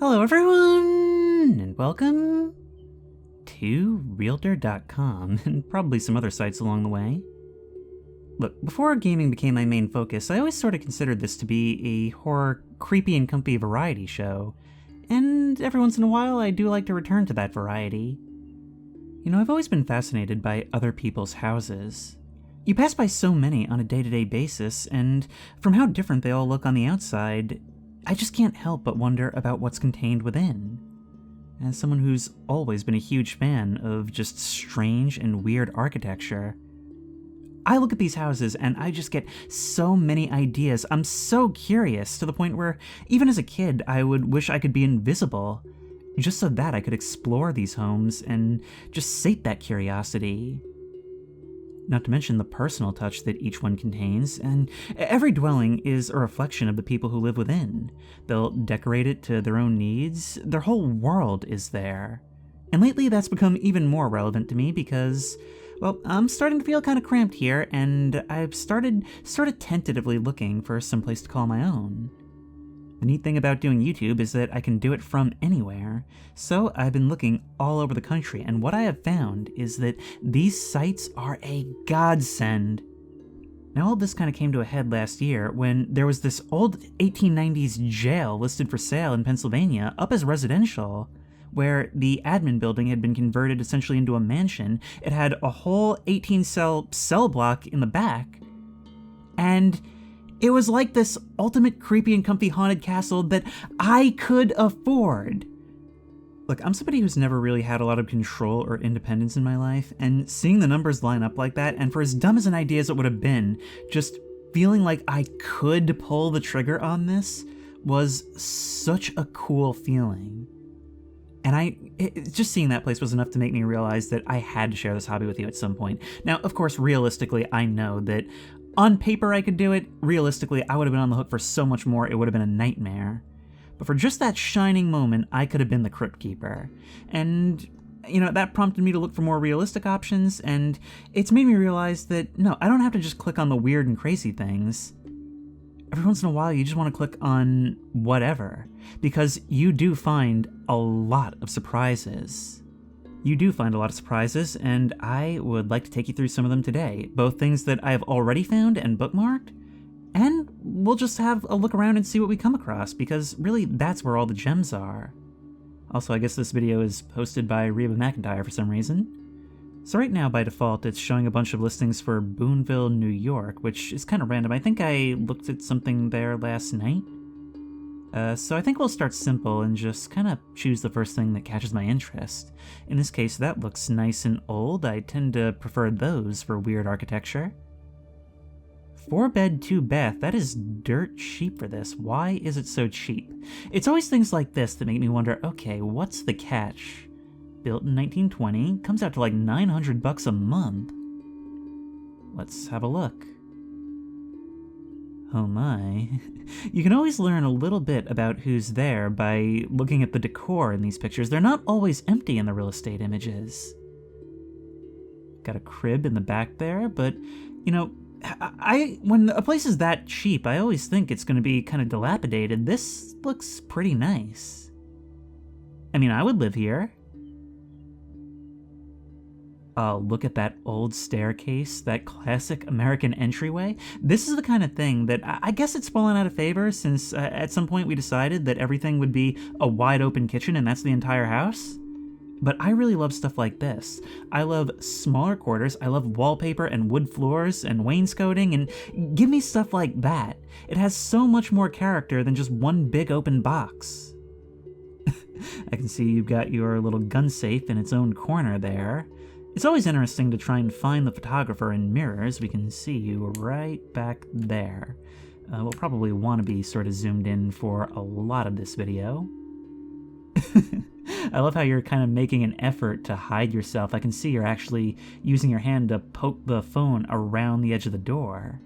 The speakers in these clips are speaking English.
Hello everyone, and welcome to Realtor.com, and probably some other sites along the way. Look, before gaming became my main focus, I always sort of considered this to be a horror, creepy and comfy variety show, and every once in a while I do like to return to that variety. You know, I've always been fascinated by other people's houses. You pass by so many on a day-to-day basis, and from how different they all look on the outside, I just can't help but wonder about what's contained within. As someone who's always been a huge fan of just strange and weird architecture, I look at these houses and I just get so many ideas. I'm so curious to the point where, even as a kid, I would wish I could be invisible, just so that I could explore these homes and just sate that curiosity. Not to mention the personal touch that each one contains, and every dwelling is a reflection of the people who live within. They'll decorate it to their own needs. Their whole world is there. And lately that's become even more relevant to me because, well, I'm starting to feel kind of cramped here, and I've started sort of tentatively looking for some place to call my own. The neat thing about doing YouTube is that I can do it from anywhere, so I've been looking all over the country, and what I have found is that these sites are a godsend. Now, all this kind of came to a head last year when there was this old 1890s jail listed for sale in Pennsylvania up as residential, where the admin building had been converted essentially into a mansion. It had a whole 18-cell block in the back, and it was like this ultimate creepy and comfy haunted castle that I could afford. Look, I'm somebody who's never really had a lot of control or independence in my life, and seeing the numbers line up like that, and for as dumb as an idea as it would have been, just feeling like I could pull the trigger on this was such a cool feeling. And just seeing that place was enough to make me realize that I had to share this hobby with you at some point. Now, of course, realistically, I know that on paper I could do it. Realistically, I would have been on the hook for so much more, it would have been a nightmare. But for just that shining moment, I could have been the Crypt Keeper. And, you know, that prompted me to look for more realistic options, and it's made me realize that, no, I don't have to just click on the weird and crazy things. Every once in a while, you just want to click on whatever, because you do find a lot of surprises. And I would like to take you through some of them today, both things that I have already found and bookmarked, and we'll just have a look around and see what we come across, because really that's where all the gems are. Also, I guess this video is hosted by Reba McIntyre for some reason. So right now, by default, it's showing a bunch of listings for Boonville, New York, which is kind of random. I think I looked at something there last night. So I think we'll start simple and just kind of choose the first thing that catches my interest. In this case, that looks nice and old. I tend to prefer those for weird architecture. 4-bed, 2-bath, that is dirt cheap for this. Why is it so cheap? It's always things like this that make me wonder, okay, what's the catch? Built in 1920, comes out to like $900 a month. Let's have a look. Oh my. You can always learn a little bit about who's there by looking at the decor in these pictures. They're not always empty in the real estate images. Got a crib in the back there, but, you know, when a place is that cheap, I always think it's going to be kind of dilapidated. This looks pretty nice. I mean, I would live here. Look at that old staircase, that classic American entryway. This is the kind of thing that I guess it's fallen out of favor since at some point we decided that everything would be a wide open kitchen and that's the entire house. But I really love stuff like this. I love smaller quarters, I love wallpaper and wood floors and wainscoting, and give me stuff like that. It has so much more character than just one big open box. I can see you've got your little gun safe in its own corner there. It's always interesting to try and find the photographer in mirrors. We can see you right back there. We'll probably want to be sort of zoomed in for a lot of this video. I love how you're kind of making an effort to hide yourself. I can see you're actually using your hand to poke the phone around the edge of the door.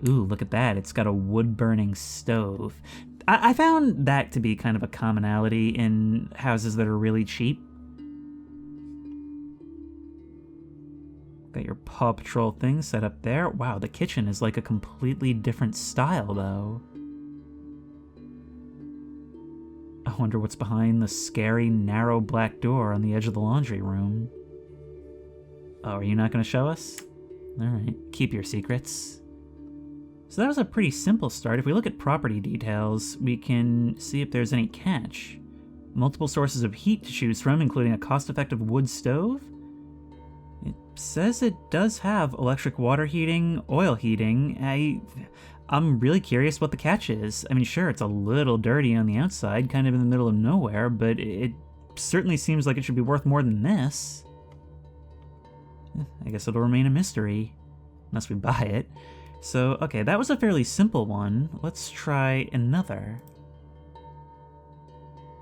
Ooh, look at that. It's got a wood-burning stove. I found that to be kind of a commonality in houses that are really cheap. Got your Paw Patrol thing set up there. Wow, the kitchen is like a completely different style, though. I wonder what's behind the scary, narrow black door on the edge of the laundry room. Oh, are you not going to show us? Alright, keep your secrets. So that was a pretty simple start. If we look at property details, we can see if there's any catch. Multiple sources of heat to choose from, including a cost-effective wood stove. It says it does have electric water heating, oil heating. I'm really curious what the catch is. I mean, sure, it's a little dirty on the outside, kind of in the middle of nowhere, but it certainly seems like it should be worth more than this. I guess it'll remain a mystery, unless we buy it. So, okay, that was a fairly simple one. Let's try another.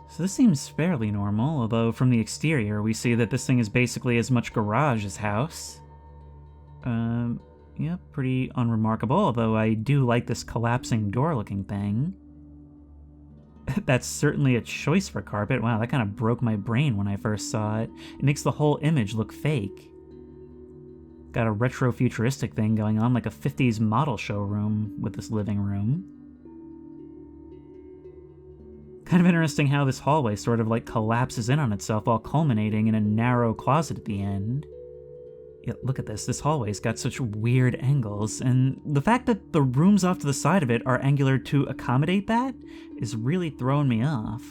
So this seems fairly normal, although from the exterior we see that this thing is basically as much garage as house. Yeah, pretty unremarkable, although I do like this collapsing door-looking thing. That's certainly a choice for carpet. Wow, that kind of broke my brain when I first saw it. It makes the whole image look fake. Got a retro-futuristic thing going on, like a 50s model showroom with this living room. Kind of interesting how this hallway sort of like collapses in on itself while culminating in a narrow closet at the end. Yeah, look at this. This hallway's got such weird angles, and the fact that the rooms off to the side of it are angular to accommodate that is really throwing me off.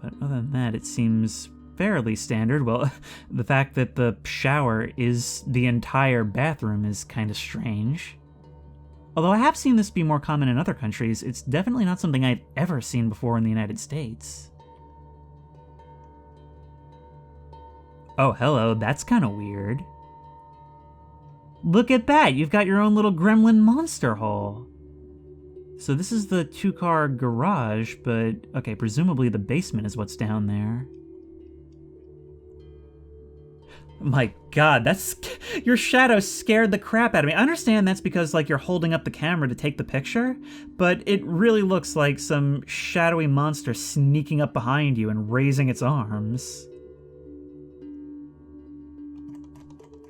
But other than that, it seems fairly standard. Well, the fact that the shower is the entire bathroom is kind of strange. Although I have seen this be more common in other countries, it's definitely not something I've ever seen before in the United States. Oh, hello, that's kind of weird. Look at that, you've got your own little gremlin monster hole. So this is the two-car garage, but okay, presumably the basement is what's down there. My god, your shadow scared the crap out of me. I understand that's because like you're holding up the camera to take the picture, but it really looks like some shadowy monster sneaking up behind you and raising its arms.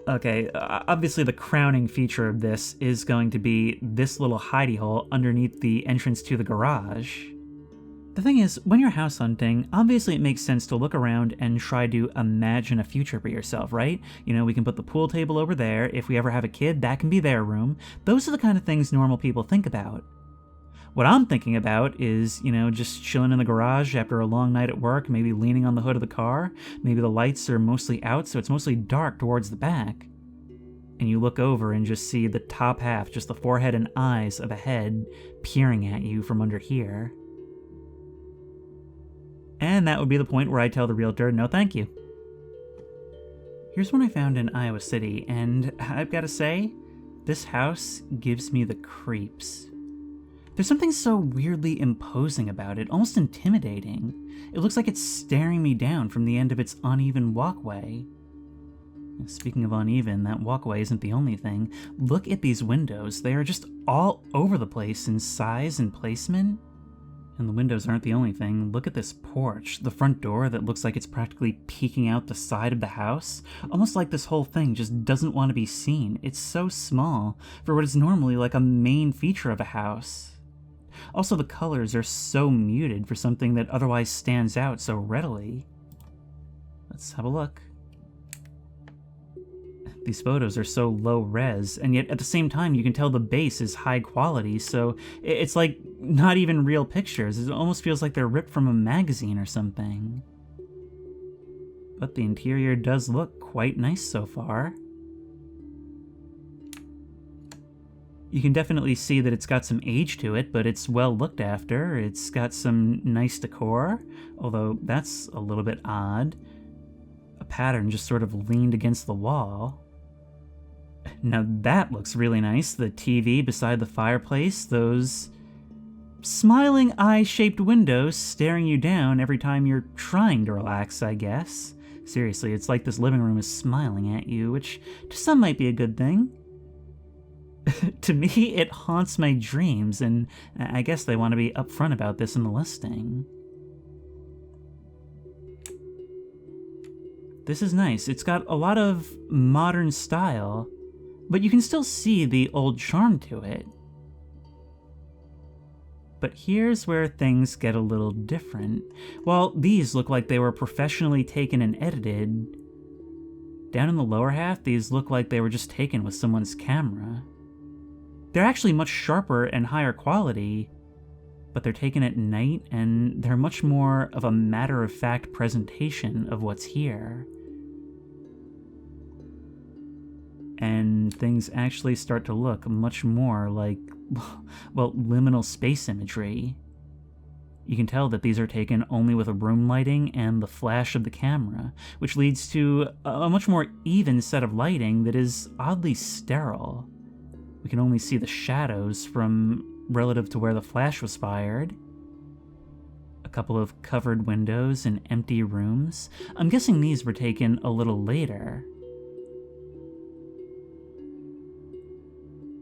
Okay, obviously the crowning feature of this is going to be this little hidey hole underneath the entrance to the garage. The thing is, when you're house hunting, obviously it makes sense to look around and try to imagine a future for yourself, right? You know, we can put the pool table over there. If we ever have a kid, that can be their room. Those are the kind of things normal people think about. What I'm thinking about is, you know, just chilling in the garage after a long night at work, maybe leaning on the hood of the car. Maybe the lights are mostly out, so it's mostly dark towards the back. And you look over and just see the top half, just the forehead and eyes of a head peering at you from under here. And that would be the point where I tell the realtor, no thank you. Here's one I found in Iowa City, and I've got to say, this house gives me the creeps. There's something so weirdly imposing about it, almost intimidating. It looks like it's staring me down from the end of its uneven walkway. Speaking of uneven, that walkway isn't the only thing. Look at these windows. They are just all over the place in size and placement. And the windows aren't the only thing. Look at this porch, the front door that looks like it's practically peeking out the side of the house. Almost like this whole thing just doesn't want to be seen. It's so small for what is normally like a main feature of a house. Also, the colors are so muted for something that otherwise stands out so readily. Let's have a look. These photos are so low res, and yet at the same time you can tell the base is high quality, so it's like not even real pictures. It almost feels like they're ripped from a magazine or something. But the interior does look quite nice so far. You can definitely see that it's got some age to it, but it's well looked after. It's got some nice decor, although that's a little bit odd. A pattern just sort of leaned against the wall. Now that looks really nice. The TV beside the fireplace, those smiling eye-shaped windows staring you down every time you're trying to relax, I guess. Seriously, it's like this living room is smiling at you, which to some might be a good thing. To me, it haunts my dreams, and I guess they want to be upfront about this in the listing. This is nice. It's got a lot of modern style, but you can still see the old charm to it. But here's where things get a little different. While these look like they were professionally taken and edited, down in the lower half, these look like they were just taken with someone's camera. They're actually much sharper and higher quality, but they're taken at night, and they're much more of a matter-of-fact presentation of what's here. And things actually start to look much more like, well, liminal space imagery. You can tell that these are taken only with a room lighting and the flash of the camera, which leads to a much more even set of lighting that is oddly sterile. We can only see the shadows from relative to where the flash was fired. A couple of covered windows and empty rooms. I'm guessing these were taken a little later.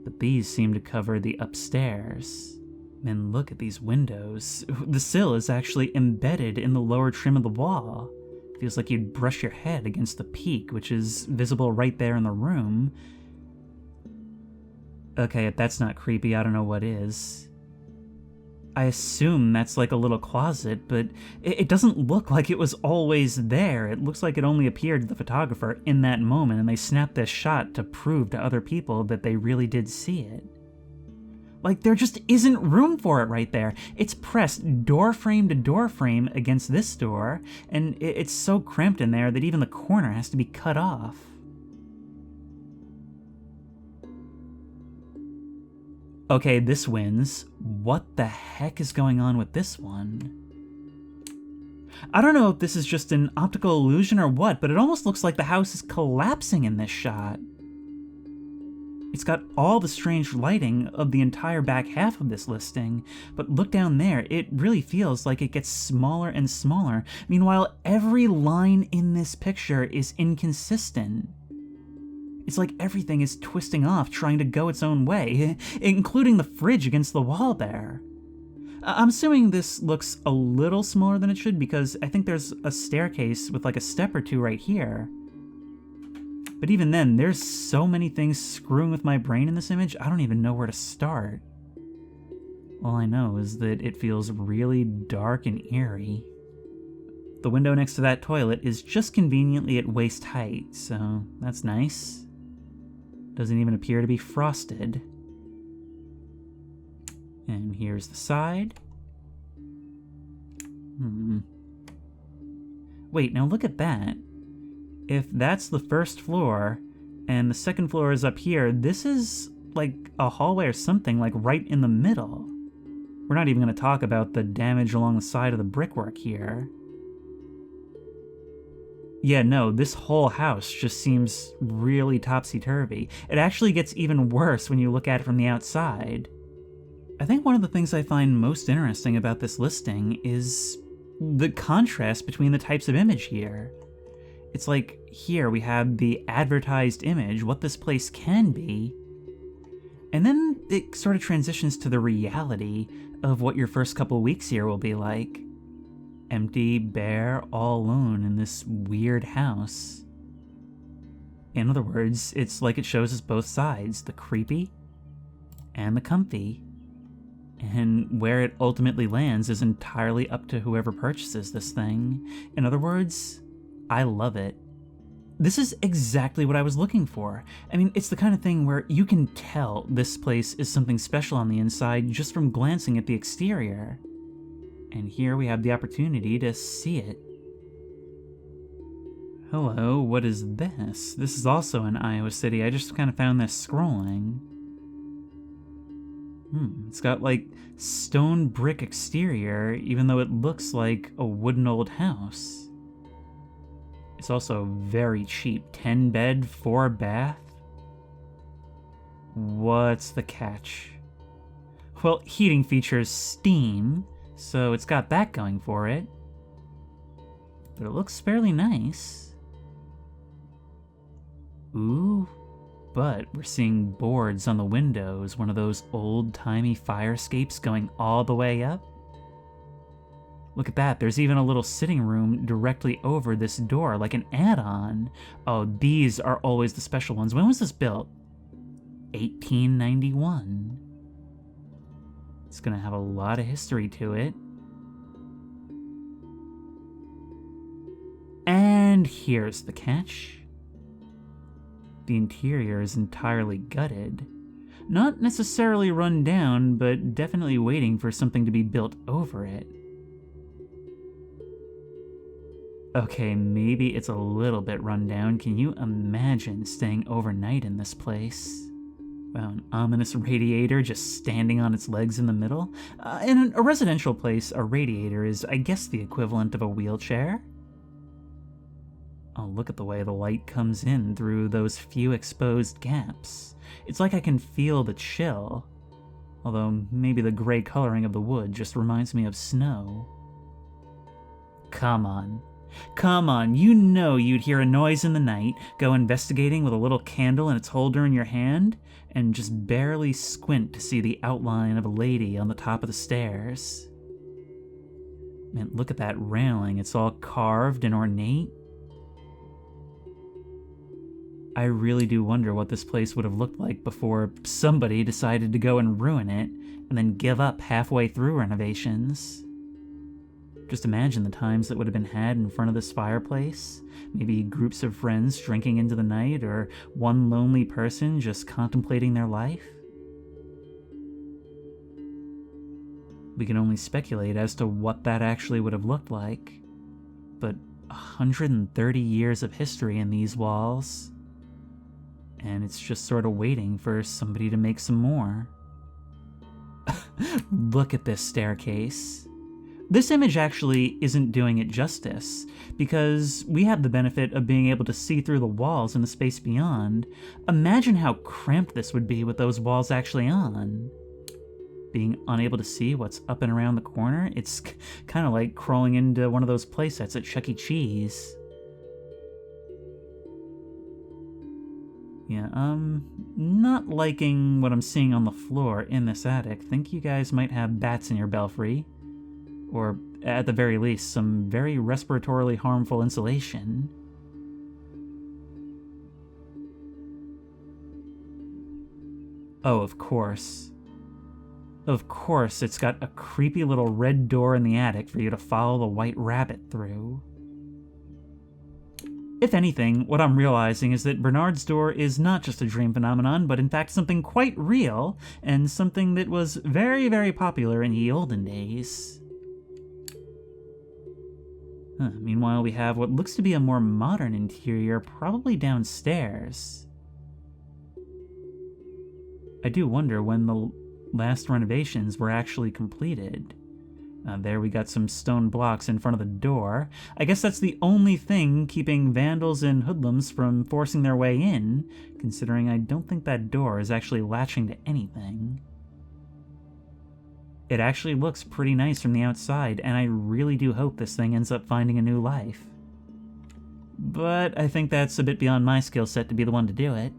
But these seem to cover the upstairs. And look at these windows. The sill is actually embedded in the lower trim of the wall. Feels like you'd brush your head against the peak, which is visible right there in the room. Okay, if that's not creepy, I don't know what is. I assume that's like a little closet, but it doesn't look like it was always there. It looks like it only appeared to the photographer in that moment, and they snapped this shot to prove to other people that they really did see it. Like, there just isn't room for it right there. It's pressed door frame to door frame against this door, and it's so cramped in there that even the corner has to be cut off. Okay, this wins. What the heck is going on with this one? I don't know if this is just an optical illusion or what, but it almost looks like the house is collapsing in this shot. It's got all the strange lighting of the entire back half of this listing, but look down there, it really feels like it gets smaller and smaller. Meanwhile, every line in this picture is inconsistent. It's like everything is twisting off, trying to go its own way, including the fridge against the wall there. I'm assuming this looks a little smaller than it should because I think there's a staircase with like a step or two right here. But even then, there's so many things screwing with my brain in this image, I don't even know where to start. All I know is that it feels really dark and eerie. The window next to that toilet is just conveniently at waist height, so that's nice. Doesn't even appear to be frosted. And here's the side. Wait, now look at that. If that's the first floor, and the second floor is up here, this is like a hallway or something, like right in the middle. We're not even going to talk about the damage along the side of the brickwork here. Yeah, no, this whole house just seems really topsy-turvy. It actually gets even worse when you look at it from the outside. I think one of the things I find most interesting about this listing is the contrast between the types of image here. It's like, here we have the advertised image, what this place can be, and then it sort of transitions to the reality of what your first couple weeks here will be like. Empty, bare, all alone in this weird house. In other words, it's like it shows us both sides, the creepy and the comfy. And where it ultimately lands is entirely up to whoever purchases this thing. In other words, I love it. This is exactly what I was looking for. I mean, it's the kind of thing where you can tell this place is something special on the inside just from glancing at the exterior. And here we have the opportunity to see it. Hello, what is this? This is also in Iowa City. I just kind of found this scrolling. It's got like stone brick exterior, even though it looks like a wooden old house. It's also very cheap. 10 bed, 4 bath. What's the catch? Well, heating features steam, so it's got that going for it. But it looks fairly nice. Ooh, but we're seeing boards on the windows, one of those old-timey fire escapes going all the way up. Look at that, there's even a little sitting room directly over this door, like an add-on. Oh, these are always the special ones. When was this built? 1891. It's gonna have a lot of history to it. And here's the catch. The interior is entirely gutted. Not necessarily run down, but definitely waiting for something to be built over it. Okay, maybe it's a little bit run down. Can you imagine staying overnight in this place? Wow, an ominous radiator just standing on its legs in the middle? In a residential place, a radiator is, I guess, the equivalent of a wheelchair. Oh, look at the way the light comes in through those few exposed gaps. It's like I can feel the chill. Although maybe the gray coloring of the wood just reminds me of snow. Come on. Come on, you know you'd hear a noise in the night, go investigating with a little candle in its holder in your hand, and just barely squint to see the outline of a lady on the top of the stairs. Man, look at that railing. It's all carved and ornate. I really do wonder what this place would have looked like before somebody decided to go and ruin it, and then give up halfway through renovations. Just imagine the times that would have been had in front of this fireplace. Maybe groups of friends drinking into the night, or one lonely person just contemplating their life. We can only speculate as to what that actually would have looked like. But 130 years of history in these walls. And it's just sort of waiting for somebody to make some more. Look at this staircase. This image actually isn't doing it justice, because we have the benefit of being able to see through the walls in the space beyond. Imagine how cramped this would be with those walls actually on. Being unable to see what's up and around the corner, it's kind of like crawling into one of those playsets at Chuck E. Cheese. Yeah, not liking what I'm seeing on the floor in this attic. Think you guys might have bats in your belfry. Or, at the very least, some very respiratorily harmful insulation. Oh, of course. Of course, it's got a creepy little red door in the attic for you to follow the white rabbit through. If anything, what I'm realizing is that Bernard's door is not just a dream phenomenon, but in fact something quite real, and something that was very, very popular in the olden days. Meanwhile, we have what looks to be a more modern interior, probably downstairs. I do wonder when the last renovations were actually completed. There we got some stone blocks in front of the door. I guess that's the only thing keeping vandals and hoodlums from forcing their way in, considering I don't think that door is actually latching to anything. It actually looks pretty nice from the outside, and I really do hope this thing ends up finding a new life. But I think that's a bit beyond my skill set to be the one to do it.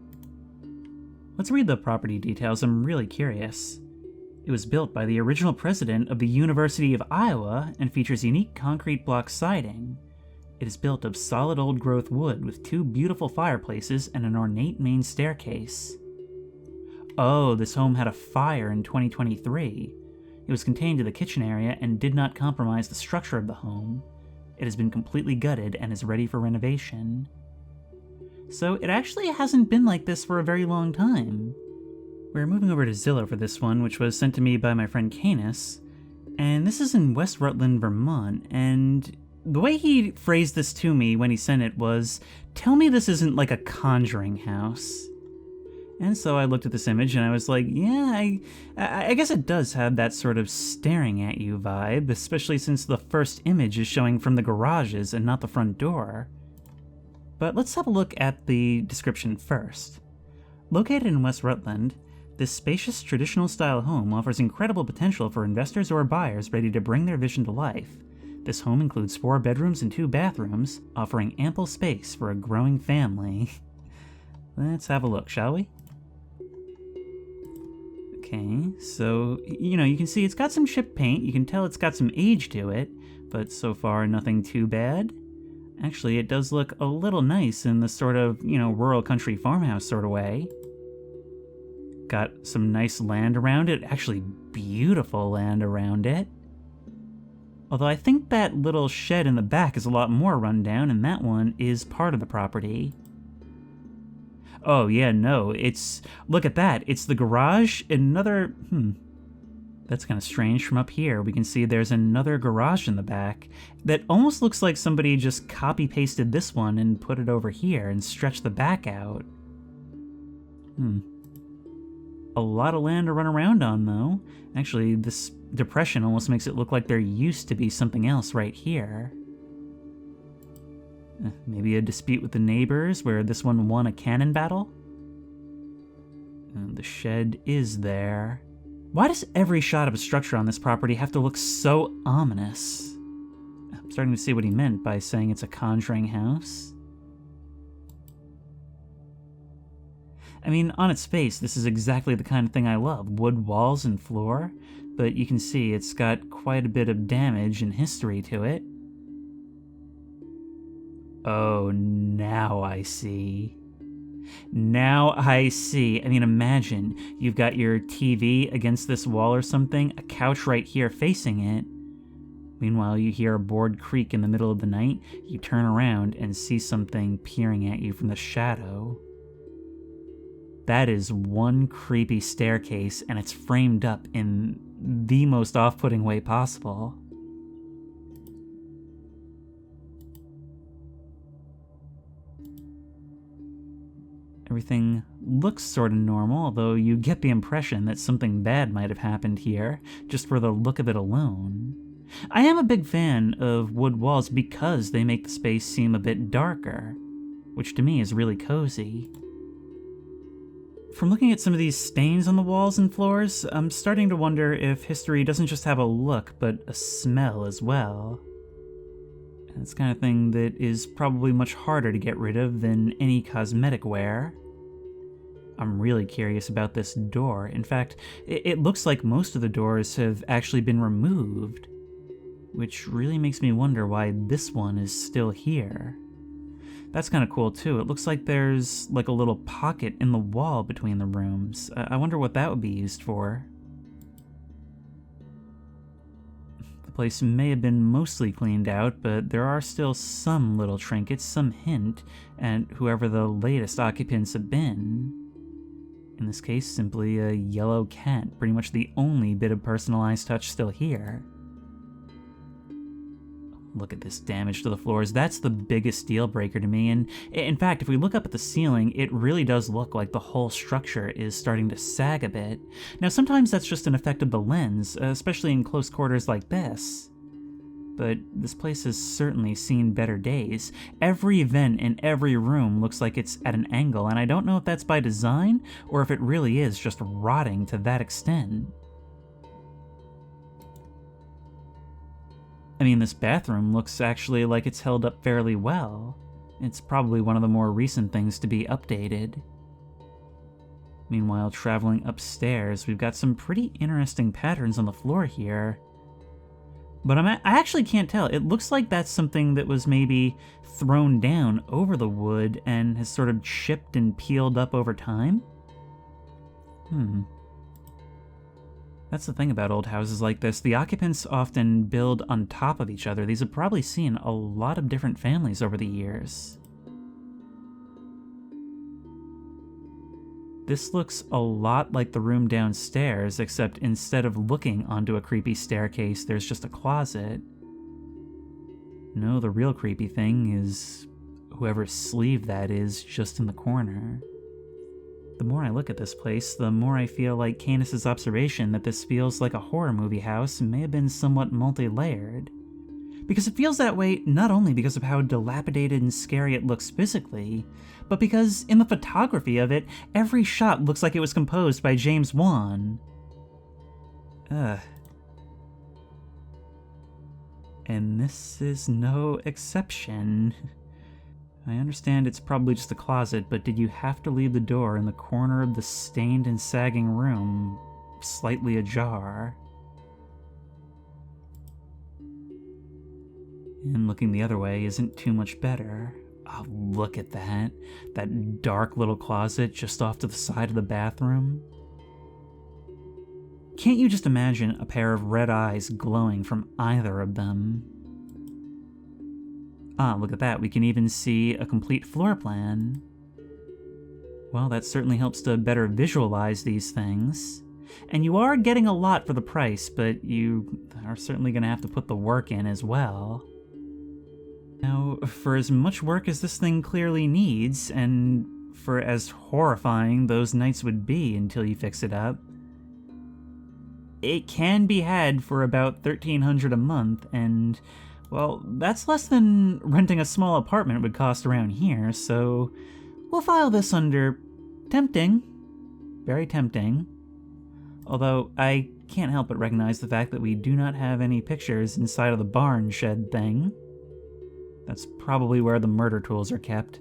Let's read the property details. I'm really curious. It was built by the original president of the University of Iowa and features unique concrete block siding. It is built of solid old-growth wood with 2 beautiful fireplaces and an ornate main staircase. Oh, this home had a fire in 2023. It was contained to the kitchen area and did not compromise the structure of the home. It has been completely gutted and is ready for renovation. So it actually hasn't been like this for a very long time. We're moving over to Zillow for this one, which was sent to me by my friend Canis, and this is in West Rutland, Vermont, and the way he phrased this to me when he sent it was, tell me this isn't like a conjuring house. And so I looked at this image and I was like, yeah, I guess it does have that sort of staring at you vibe, especially since the first image is showing from the garages and not the front door. But let's have a look at the description first. Located in West Rutland, this spacious traditional-style home offers incredible potential for investors or buyers ready to bring their vision to life. This home includes 4 bedrooms and 2 bathrooms, offering ample space for a growing family. Let's have a look, shall we? Okay, so, you can see it's got some chipped paint. You can tell it's got some age to it, but so far nothing too bad. Actually, it does look a little nice in the sort of, rural country farmhouse sort of way. Got some nice land around it. Actually, beautiful land around it. Although I think that little shed in the back is a lot more rundown, and that one is part of the property. Oh yeah, no, look at that, it's the garage, another, that's kind of strange. From up here, we can see there's another garage in the back that almost looks like somebody just copy-pasted this one and put it over here and stretched the back out. A lot of land to run around on, though. Actually, this depression almost makes it look like there used to be something else right here. Maybe a dispute with the neighbors where this one won a cannon battle? And the shed is there. Why does every shot of a structure on this property have to look so ominous? I'm starting to see what he meant by saying it's a conjuring house. I mean, on its face, this is exactly the kind of thing I love. Wood walls and floor, but you can see it's got quite a bit of damage and history to it. Oh, now I see. Now I see. I mean, imagine you've got your TV against this wall or something, a couch right here facing it. Meanwhile, you hear a board creak in the middle of the night, you turn around and see something peering at you from the shadow. That is one creepy staircase, and it's framed up in the most off-putting way possible. Everything looks sort of normal, although you get the impression that something bad might have happened here, just for the look of it alone. I am a big fan of wood walls because they make the space seem a bit darker, which to me is really cozy. From looking at some of these stains on the walls and floors, I'm starting to wonder if history doesn't just have a look, but a smell as well. And it's the kind of thing that is probably much harder to get rid of than any cosmetic wear. I'm really curious about this door. In fact, it looks like most of the doors have actually been removed, which really makes me wonder why this one is still here. That's kind of cool too. It looks like there's like a little pocket in the wall between the rooms. I wonder what that would be used for. The place may have been mostly cleaned out, but there are still some little trinkets, some hint at whoever the latest occupants have been. In this case, simply a yellow cat, pretty much the only bit of personalized touch still here. Look at this damage to the floors. That's the biggest deal breaker to me, and in fact, if we look up at the ceiling, it really does look like the whole structure is starting to sag a bit. Now, sometimes that's just an effect of the lens, especially in close quarters like this. But this place has certainly seen better days. Every vent in every room looks like it's at an angle, and I don't know if that's by design, or if it really is just rotting to that extent. I mean, this bathroom looks actually like it's held up fairly well. It's probably one of the more recent things to be updated. Meanwhile, traveling upstairs, we've got some pretty interesting patterns on the floor here. But I actually can't tell. It looks like that's something that was maybe thrown down over the wood and has sort of chipped and peeled up over time. That's the thing about old houses like this. The occupants often build on top of each other. These have probably seen a lot of different families over the years. This looks a lot like the room downstairs, except instead of looking onto a creepy staircase, there's just a closet. No, the real creepy thing is whoever's sleeve that is just in the corner. The more I look at this place, the more I feel like Canis's observation that this feels like a horror movie house may have been somewhat multi-layered. Because it feels that way not only because of how dilapidated and scary it looks physically, but because in the photography of it, every shot looks like it was composed by James Wan. And this is no exception. I understand it's probably just a closet, but did you have to leave the door in the corner of the stained and sagging room slightly ajar? And looking the other way isn't too much better. Oh, look at that. That dark little closet just off to the side of the bathroom. Can't you just imagine a pair of red eyes glowing from either of them? Ah, look at that, we can even see a complete floor plan. Well, that certainly helps to better visualize these things. And you are getting a lot for the price, but you are certainly going to have to put the work in as well. Now, for as much work as this thing clearly needs, and for as horrifying those nights would be until you fix it up, it can be had for about $1,300 a month, and, well, that's less than renting a small apartment would cost around here, so we'll file this under tempting. Very tempting. Although, I can't help but recognize the fact that we do not have any pictures inside of the barn shed thing. That's probably where the murder tools are kept.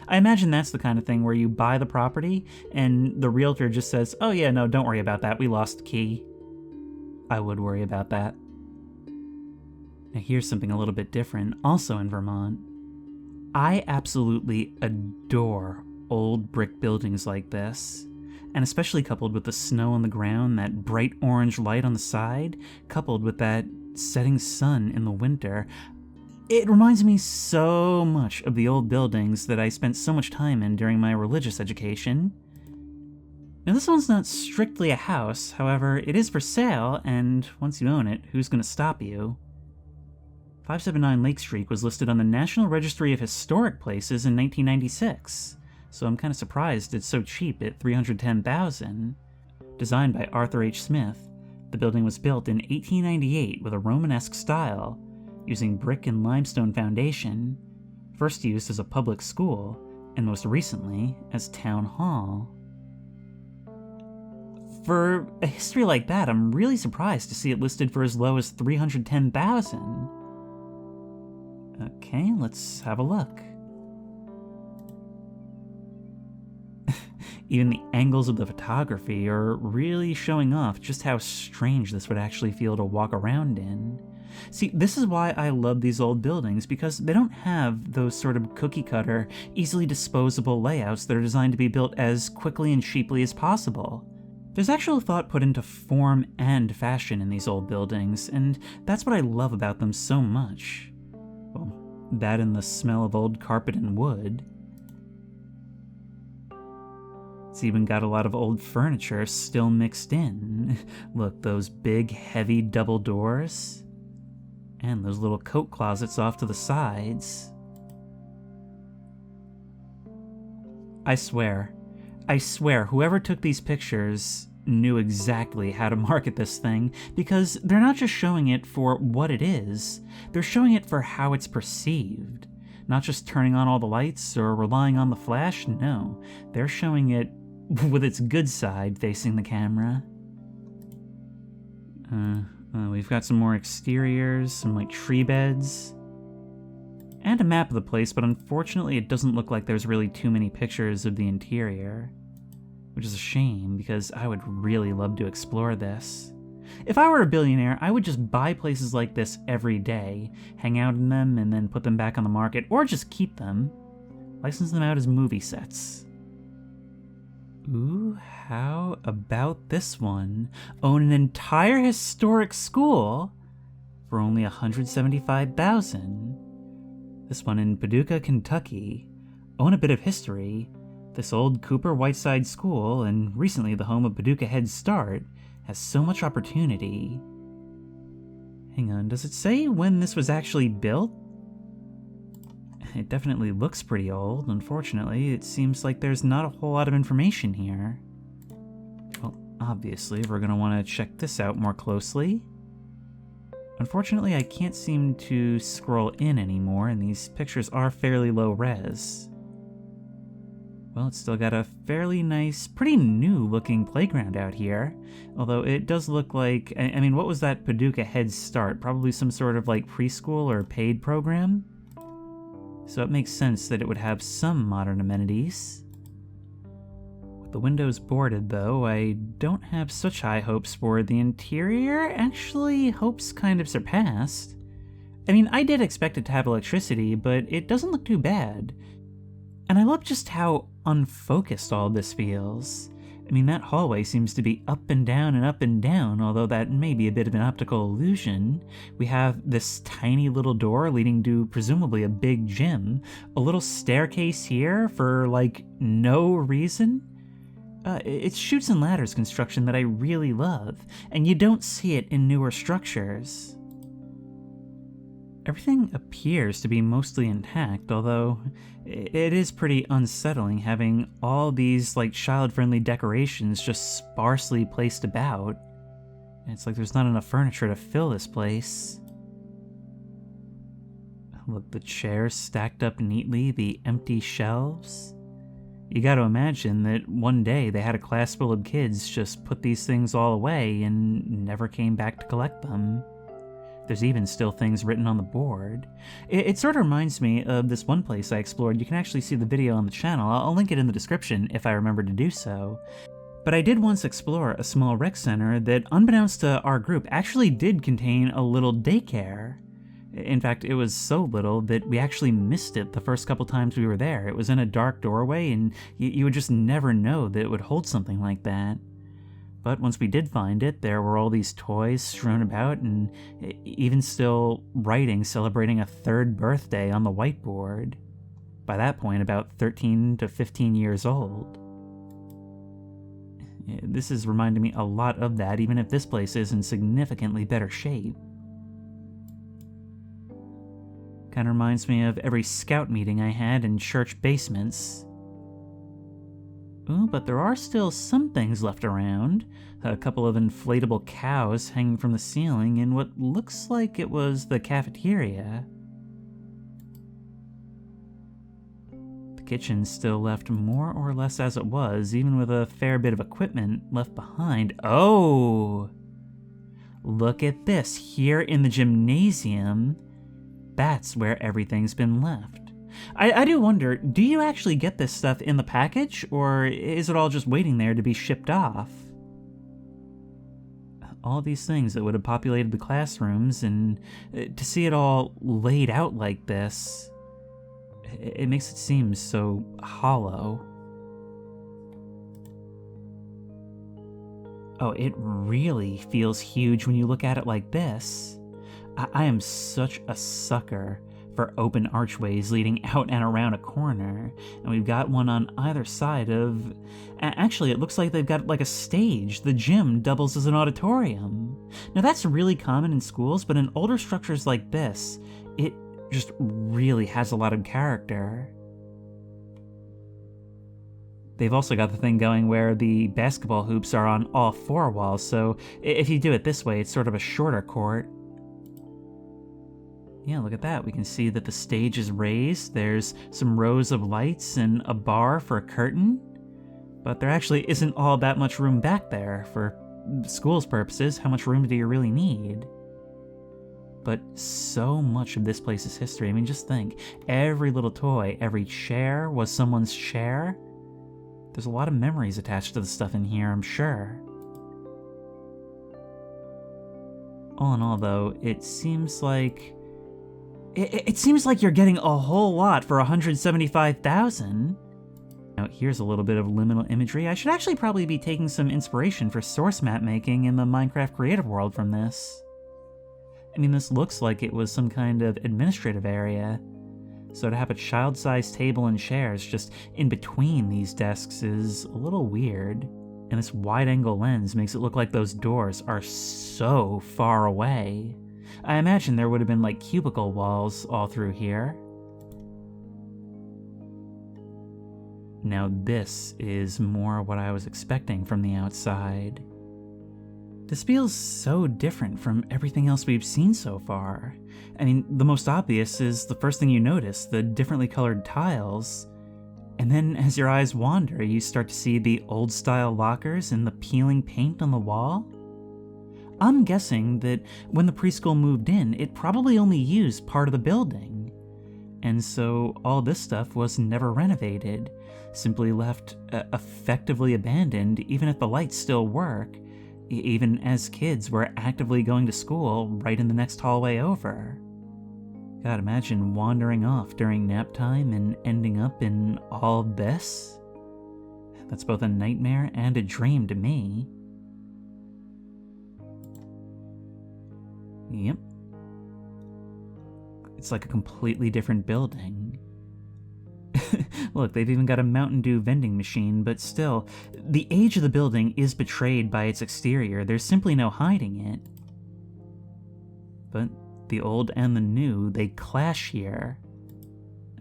I imagine that's the kind of thing where you buy the property, and the realtor just says, "Oh yeah, no, don't worry about that, we lost the key." I would worry about that. Now here's something a little bit different, also in Vermont. I absolutely adore old brick buildings like this, and especially coupled with the snow on the ground, that bright orange light on the side, coupled with that setting sun in the winter. It reminds me so much of the old buildings that I spent so much time in during my religious education. Now this one's not strictly a house, however, it is for sale, and once you own it, who's going to stop you? 579 Lake Street was listed on the National Registry of Historic Places in 1996, so I'm kind of surprised it's so cheap at $310,000. Designed by Arthur H. Smith, the building was built in 1898 with a Romanesque style, using brick and limestone foundation, first used as a public school, and most recently as town hall. For a history like that, I'm really surprised to see it listed for as low as $310,000. Okay, let's have a look. Even the angles of the photography are really showing off just how strange this would actually feel to walk around in. See, this is why I love these old buildings, because they don't have those sort of cookie-cutter, easily disposable layouts that are designed to be built as quickly and cheaply as possible. There's actual thought put into form and fashion in these old buildings, and that's what I love about them so much. Well, that and the smell of old carpet and wood. It's even got a lot of old furniture still mixed in. Look, those big, heavy double doors. And those little coat closets off to the sides. I swear, whoever took these pictures knew exactly how to market this thing, because they're not just showing it for what it is, they're showing it for how it's perceived. Not just turning on all the lights or relying on the flash, no. They're showing it with its good side facing the camera. We've got some more exteriors, some like tree beds, and a map of the place, but unfortunately it doesn't look like there's really too many pictures of the interior, which is a shame because I would really love to explore this. If I were a billionaire, I would just buy places like this every day, hang out in them, and then put them back on the market, or just keep them, license them out as movie sets. Ooh, how about this one? Own an entire historic school for only $175,000. This one in Paducah, Kentucky. Own a bit of history. This old Cooper Whiteside school, and recently the home of Paducah Head Start, has so much opportunity. Hang on, does it say when this was actually built? It definitely looks pretty old. Unfortunately, it seems like there's not a whole lot of information here. Well, obviously, we're going to want to check this out more closely. Unfortunately, I can't seem to scroll in anymore, and these pictures are fairly low res. Well, it's still got a fairly nice, pretty new-looking playground out here. Although it does look like, I mean, what was that Paducah Head Start? Probably some sort of like preschool or paid program? So it makes sense that it would have some modern amenities. With the windows boarded, though, I don't have such high hopes for the interior. Actually, hopes kind of surpassed. I mean, I did expect it to have electricity, but it doesn't look too bad. And I love just how unfocused all this feels. I mean, that hallway seems to be up and down, although that may be a bit of an optical illusion. We have this tiny little door leading to presumably a big gym, a little staircase here for, like, no reason. It's chutes and ladders construction that I really love, and you don't see it in newer structures. Everything appears to be mostly intact, although it is pretty unsettling having all these, like, child-friendly decorations just sparsely placed about. It's like there's not enough furniture to fill this place. Look, the chairs stacked up neatly, the empty shelves. You gotta imagine that one day they had a class full of kids just put these things all away and never came back to collect them. There's even still things written on the board. It sort of reminds me of this one place I explored. You can actually see the video on the channel. I'll link it in the description if I remember to do so. But I did once explore a small rec center that, unbeknownst to our group, actually did contain a little daycare. In fact, it was so little that we actually missed it the first couple times we were there. It was in a dark doorway, and you would just never know that it would hold something like that. But once we did find it, there were all these toys strewn about, and even still writing celebrating a third birthday on the whiteboard. By that point, about 13 to 15 years old. This is reminding me a lot of that, even if this place is in significantly better shape. Kinda reminds me of every scout meeting I had in church basements. Ooh, but there are still some things left around. A couple of inflatable cows hanging from the ceiling in what looks like it was the cafeteria. The kitchen's still left more or less as it was, even with a fair bit of equipment left behind. Oh! Look at this. Here in the gymnasium, that's where everything's been left. I do wonder, do you actually get this stuff in the package, or is it all just waiting there to be shipped off? All these things that would have populated the classrooms, and to see it all laid out like this, it makes it seem so hollow. Oh, it really feels huge when you look at it like this. I am such a sucker for open archways leading out and around a corner, and we've got one on either side of... Actually, it looks like they've got like a stage. The gym doubles as an auditorium. Now that's really common in schools, but in older structures like this, it just really has a lot of character. They've also got the thing going where the basketball hoops are on all four walls, so if you do it this way, it's sort of a shorter court. Yeah, look at that. We can see that the stage is raised. There's some rows of lights and a bar for a curtain. But there actually isn't all that much room back there. For school's purposes, how much room do you really need? But so much of this place's history. I mean, just think. Every little toy, every chair was someone's chair. There's a lot of memories attached to the stuff in here, I'm sure. All in all, though, it seems like you're getting a whole lot for $175,000. Now, here's a little bit of liminal imagery. I should actually probably be taking some inspiration for source map making in the Minecraft creative world from this. I mean, this looks like it was some kind of administrative area. So to have a child-sized table and chairs just in between these desks is a little weird. And this wide-angle lens makes it look like those doors are so far away. I imagine there would have been like cubicle walls all through here. Now this is more what I was expecting from the outside. This feels so different from everything else we've seen so far. I mean, the most obvious is the first thing you notice, the differently colored tiles. And then as your eyes wander, you start to see the old-style lockers and the peeling paint on the wall. I'm guessing that when the preschool moved in, it probably only used part of the building. And so all this stuff was never renovated, simply left effectively abandoned, even if the lights still work, even as kids were actively going to school right in the next hallway over. God, imagine wandering off during nap time and ending up in all this. That's both a nightmare and a dream to me. Yep. It's like a completely different building. Look, they've even got a Mountain Dew vending machine, but still, the age of the building is betrayed by its exterior. There's simply no hiding it. But the old and the new, they clash here.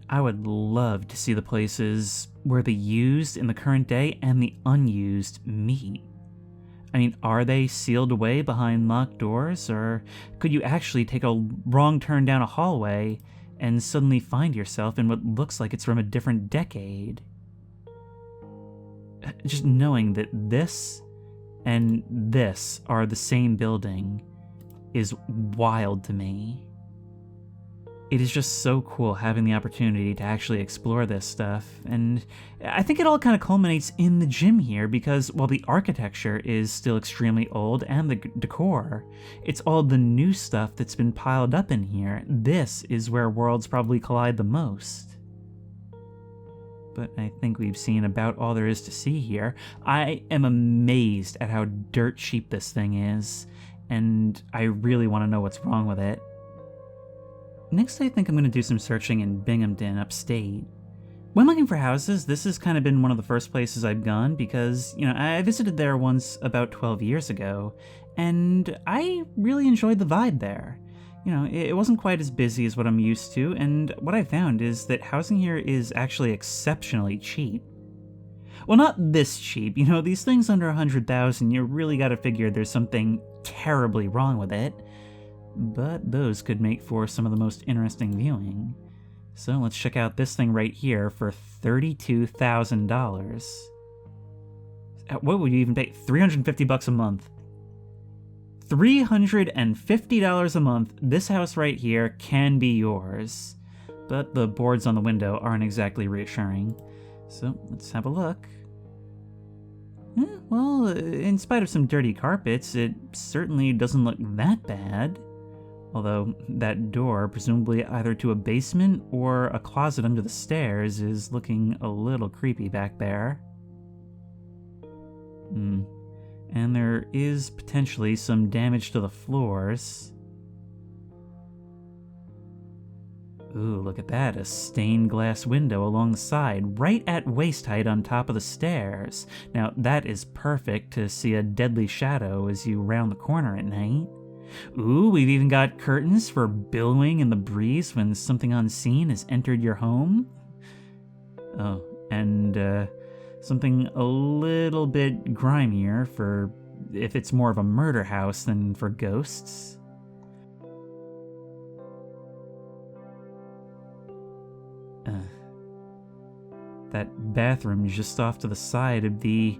I would love to see the places where the used in the current day and the unused meet. I mean, are they sealed away behind locked doors, or could you actually take a wrong turn down a hallway and suddenly find yourself in what looks like it's from a different decade? Just knowing that this and this are the same building is wild to me. It is just so cool having the opportunity to actually explore this stuff, and I think it all kind of culminates in the gym here, because while the architecture is still extremely old and the decor, it's all the new stuff that's been piled up in here. This is where worlds probably collide the most. But I think we've seen about all there is to see here. I am amazed at how dirt cheap this thing is, and I really want to know what's wrong with it. Next, I think I'm going to do some searching in Binghamton, upstate. When looking for houses, this has kind of been one of the first places I've gone because, I visited there once about 12 years ago, and I really enjoyed the vibe there. It wasn't quite as busy as what I'm used to, and what I found is that housing here is actually exceptionally cheap. Well, not this cheap. These things under 100,000, you really gotta figure there's something terribly wrong with it. But those could make for some of the most interesting viewing. So let's check out this thing right here for $32,000. What would you even pay? $350 a month. $350 a month. This house right here can be yours. But the boards on the window aren't exactly reassuring. So let's have a look. Well, in spite of some dirty carpets, it certainly doesn't look that bad. Although that door, presumably either to a basement or a closet under the stairs, is looking a little creepy back there. And there is potentially some damage to the floors. Ooh, look at that, a stained glass window along the side, right at waist height on top of the stairs. Now, that is perfect to see a deadly shadow as you round the corner at night. Ooh, we've even got curtains for billowing in the breeze when something unseen has entered your home. Oh, and something a little bit grimier for if it's more of a murder house than for ghosts. That bathroom just off to the side of the...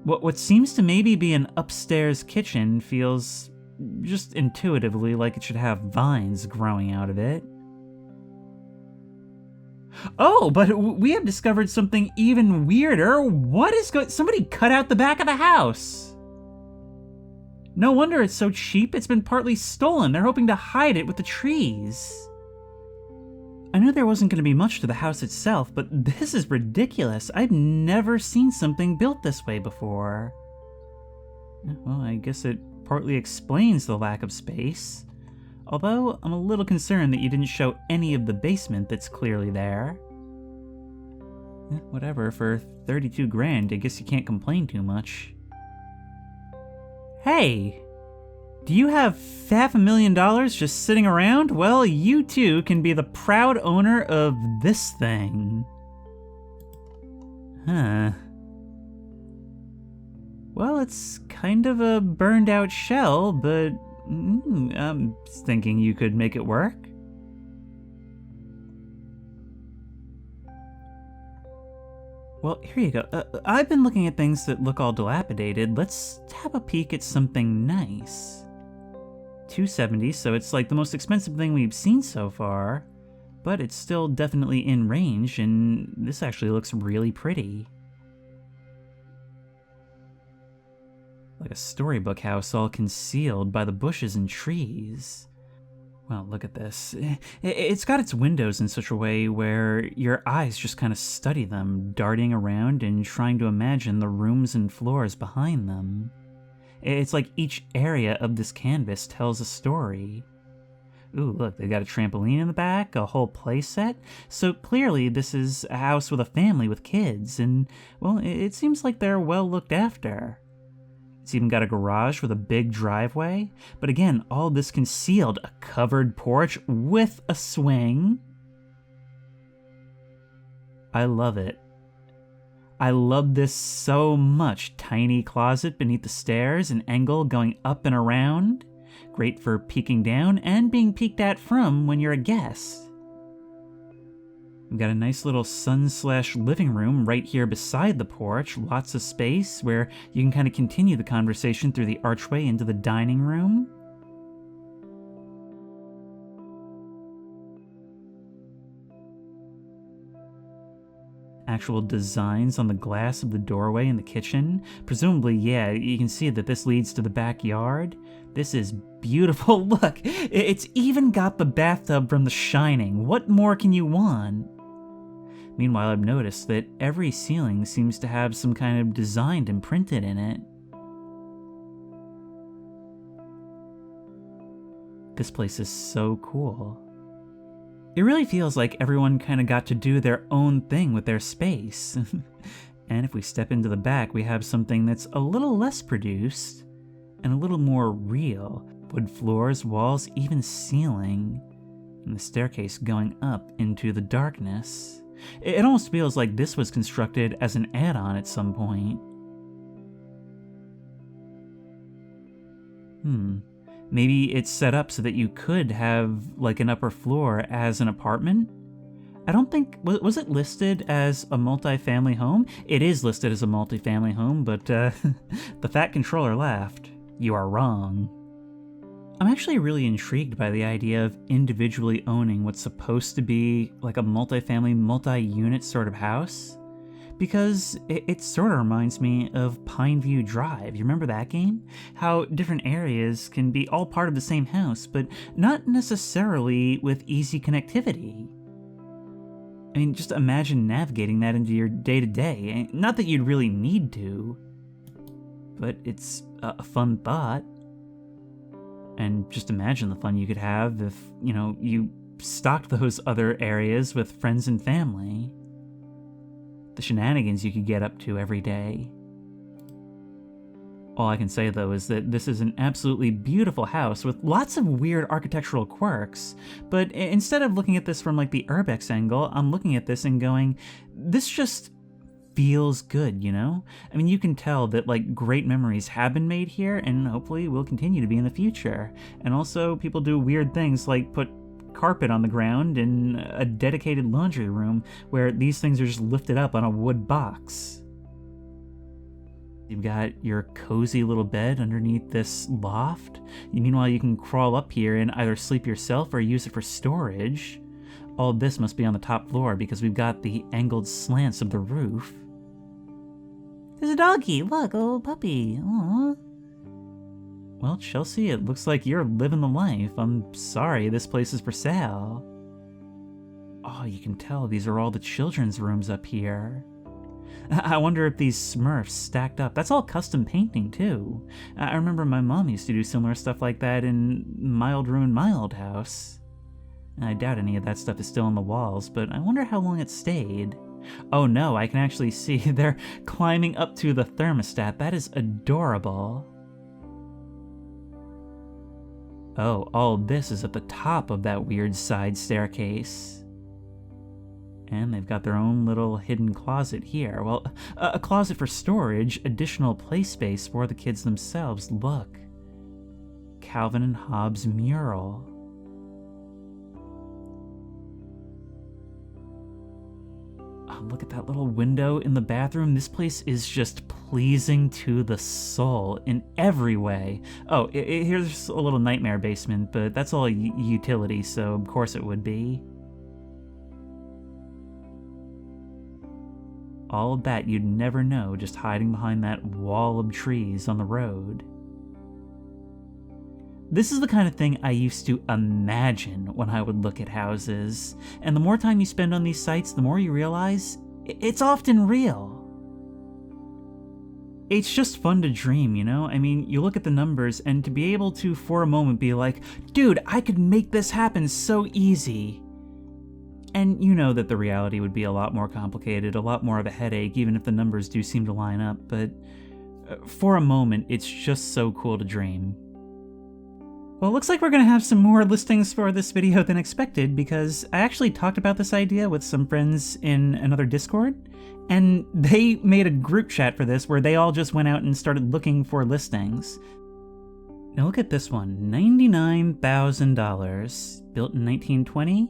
What seems to maybe be an upstairs kitchen feels just intuitively like it should have vines growing out of it. Oh, but we have discovered something even weirder. What is somebody cut out the back of the house. No wonder it's so cheap. It's been partly stolen. They're hoping to hide it with the trees. I knew there wasn't going to be much to the house itself, but this is ridiculous. I've never seen something built this way before. Well, I guess it partly explains the lack of space. Although, I'm a little concerned that you didn't show any of the basement that's clearly there. Whatever, for 32 grand, I guess you can't complain too much. Hey! Do you have $500,000 just sitting around? Well, you too can be the proud owner of this thing. Huh. Well, it's kind of a burned out shell, but I'm thinking you could make it work. Well, here you go. I've been looking at things that look all dilapidated. Let's have a peek at something nice. $270, so it's like the most expensive thing we've seen so far, but it's still definitely in range, and this actually looks really pretty. Like a storybook house all concealed by the bushes and trees. Well, look at this. It's got its windows in such a way where your eyes just kind of study them, darting around and trying to imagine the rooms and floors behind them. It's like each area of this canvas tells a story. Ooh, look, they got a trampoline in the back, a whole play set. So clearly this is a house with a family with kids, and, well, it seems like they're well looked after. It's even got a garage with a big driveway, but again, all this concealed, a covered porch with a swing. I love it. I love this so much. Tiny closet beneath the stairs, an angle going up and around. Great for peeking down and being peeked at from when you're a guest. We've got a nice little sun/living room right here beside the porch. Lots of space where you can kind of continue the conversation through the archway into the dining room. Actual designs on the glass of the doorway in the kitchen. Presumably, yeah, you can see that this leads to the backyard. This is beautiful. Look, it's even got the bathtub from The Shining. What more can you want? Meanwhile, I've noticed that every ceiling seems to have some kind of design imprinted in it. This place is so cool. It really feels like everyone kind of got to do their own thing with their space. And if we step into the back, we have something that's a little less produced and a little more real. Wood floors, walls, even ceiling, and the staircase going up into the darkness. It almost feels like this was constructed as an add-on at some point. Maybe it's set up so that you could have like an upper floor as an apartment? I don't think, was it listed as a multi-family home? It is listed as a multi-family home, but the fat controller laughed. You are wrong. I'm actually really intrigued by the idea of individually owning what's supposed to be like a multi-family, multi-unit sort of house, because it sort of reminds me of Pineview Drive. You remember that game? How different areas can be all part of the same house, but not necessarily with easy connectivity. I mean, just imagine navigating that into your day-to-day. Not that you'd really need to, but it's a fun thought. And just imagine the fun you could have if, you stocked those other areas with friends and family. The shenanigans you could get up to every day. All I can say, though, is that this is an absolutely beautiful house with lots of weird architectural quirks, but instead of looking at this from like the urbex angle, I'm looking at this and going, this just feels good, I mean, you can tell that like great memories have been made here and hopefully will continue to be in the future. And also people do weird things like put carpet on the ground in a dedicated laundry room where these things are just lifted up on a wood box. You've got your cozy little bed underneath this loft. Meanwhile, you can crawl up here and either sleep yourself or use it for storage. All of this must be on the top floor because we've got the angled slants of the roof. There's a doggy. Look, a little puppy. Aww. Well, Chelsea, it looks like you're living the life. I'm sorry, this place is for sale. Oh, you can tell these are all the children's rooms up here. I wonder if these Smurfs stacked up. That's all custom painting, too. I remember my mom used to do similar stuff like that in Mild Ruin My Old House. I doubt any of that stuff is still on the walls, but I wonder how long it stayed. Oh no, I can actually see they're climbing up to the thermostat. That is adorable. Oh, all this is at the top of that weird side staircase. And they've got their own little hidden closet here. Well, a closet for storage, additional play space for the kids themselves. Look. Calvin and Hobbes mural. Look at that little window in the bathroom. This place is just pleasing to the soul in every way. Oh, here's a little nightmare basement, but that's all utility, so of course it would be. All of that you'd never know just hiding behind that wall of trees on the road. This is the kind of thing I used to imagine when I would look at houses, and the more time you spend on these sites, the more you realize it's often real. It's just fun to dream, you know? I mean, you look at the numbers, and to be able to, for a moment, be like, dude, I could make this happen so easy. And you know that the reality would be a lot more complicated, a lot more of a headache, even if the numbers do seem to line up, but for a moment, it's just so cool to dream. Well, it looks like we're going to have some more listings for this video than expected, because I actually talked about this idea with some friends in another Discord, and they made a group chat for this where they all just went out and started looking for listings. Now look at this one, $99,000, built in 1920.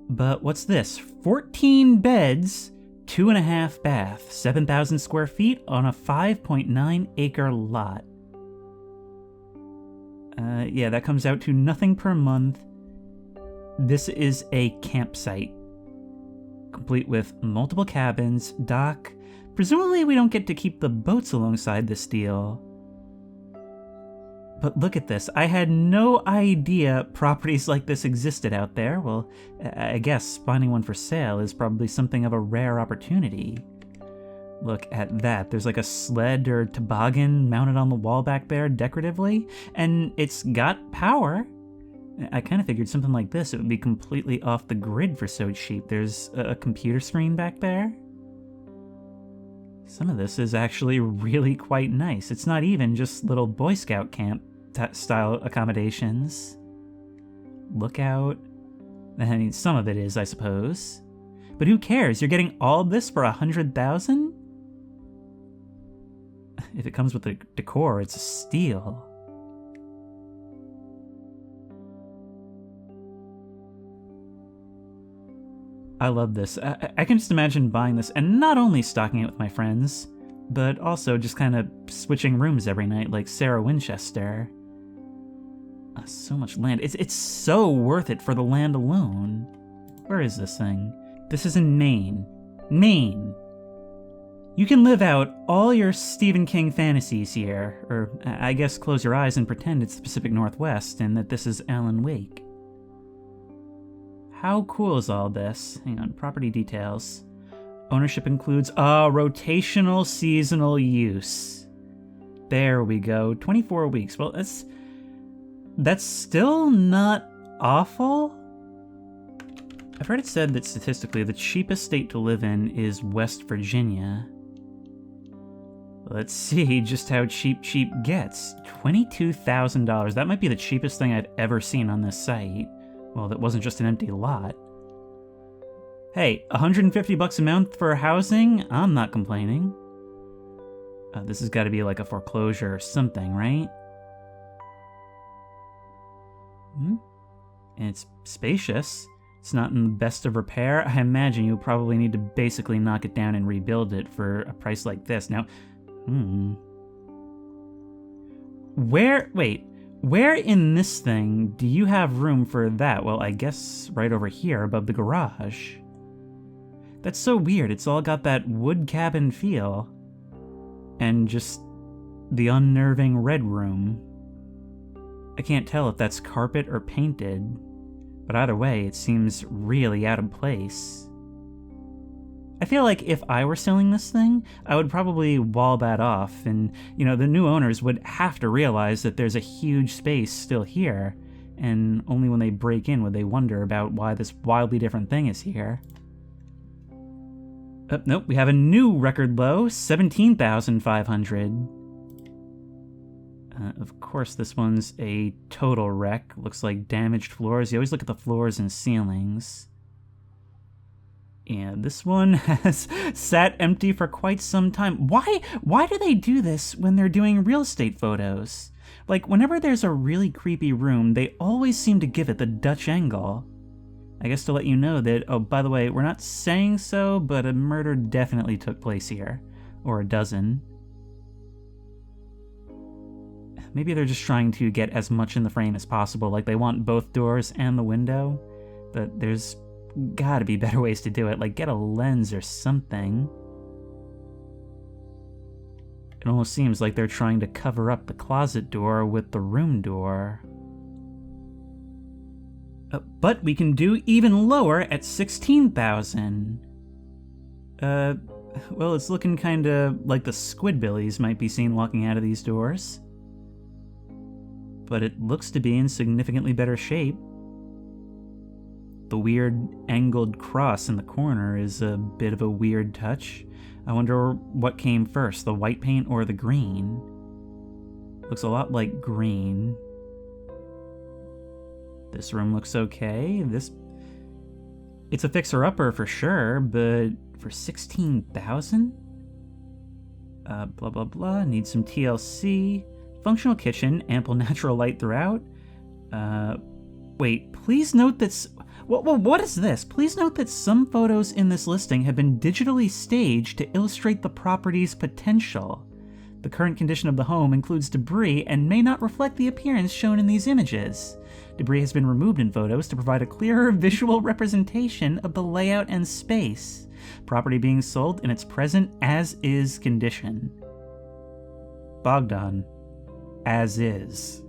But what's this? 14 beds, 2.5 baths, 7,000 square feet on a 5.9 acre lot. Yeah, that comes out to nothing per month. This is a campsite, complete with multiple cabins, dock. Presumably we don't get to keep the boats alongside this deal. But look at this. I had no idea properties like this existed out there. Well, I guess finding one for sale is probably something of a rare opportunity. Look at that. There's like a sled or toboggan mounted on the wall back there decoratively, and it's got power. I kind of figured something like this, it would be completely off the grid for so cheap. There's a computer screen back there. Some of this is actually really quite nice. It's not even just little Boy Scout camp style accommodations. Lookout. I mean, some of it is, I suppose. But who cares? You're getting all of this for $100,000? If it comes with the decor, it's a steal. I love this. I can just imagine buying this and not only stocking it with my friends, but also just kind of switching rooms every night like Sarah Winchester. So much land. It's so worth it for the land alone. Where is this thing? This is in Maine. Maine! You can live out all your Stephen King fantasies here, or I guess close your eyes and pretend it's the Pacific Northwest and that this is Alan Wake. How cool is all this? Hang on, property details. Ownership includes rotational seasonal use. There we go, 24 weeks. Well, that's still not awful. I've heard it said that statistically the cheapest state to live in is West Virginia. Let's see just how cheap gets. $22,000. That might be the cheapest thing I've ever seen on this site. Well, that wasn't just an empty lot. Hey, $150 a month for housing? I'm not complaining. This has got to be like a foreclosure or something, right? And it's spacious. It's not in the best of repair. I imagine you probably need to basically knock it down and rebuild it for a price like this. Now, where in this thing do you have room for that? Well, I guess right over here above the garage. That's so weird. It's all got that wood cabin feel. And just the unnerving red room. I can't tell if that's carpet or painted, but either way, it seems really out of place. I feel like if I were selling this thing, I would probably wall that off, and, you know, the new owners would have to realize that there's a huge space still here, and only when they break in would they wonder about why this wildly different thing is here. Oh, nope, we have a new record low, $17,500. Of course, this one's a total wreck. Looks like damaged floors. You always look at the floors and ceilings. Yeah, this one has sat empty for quite some time. Why do they do this when they're doing real estate photos? Like, whenever there's a really creepy room, they always seem to give it the Dutch angle. I guess to let you know that, oh, by the way, we're not saying so, but a murder definitely took place here. Or a dozen. Maybe they're just trying to get as much in the frame as possible, like they want both doors and the window, but there's gotta be better ways to do it, like get a lens or something. It almost seems like they're trying to cover up the closet door with the room door. But we can do even lower at 16,000. Well, it's looking kinda like the Squidbillies might be seen walking out of these doors. But it looks to be in significantly better shape. The weird angled cross in the corner is a bit of a weird touch. I wonder what came first, the white paint or the green? Looks a lot like green. This room looks okay. It's a fixer-upper for sure, but for 16,000? Blah blah blah, need some TLC. Functional kitchen, ample natural light throughout. Wait, please note that... What is this? Please note that some photos in this listing have been digitally staged to illustrate the property's potential. The current condition of the home includes debris and may not reflect the appearance shown in these images. Debris has been removed in photos to provide a clearer visual representation of the layout and space. Property being sold in its present as-is condition. Bogdan. As is.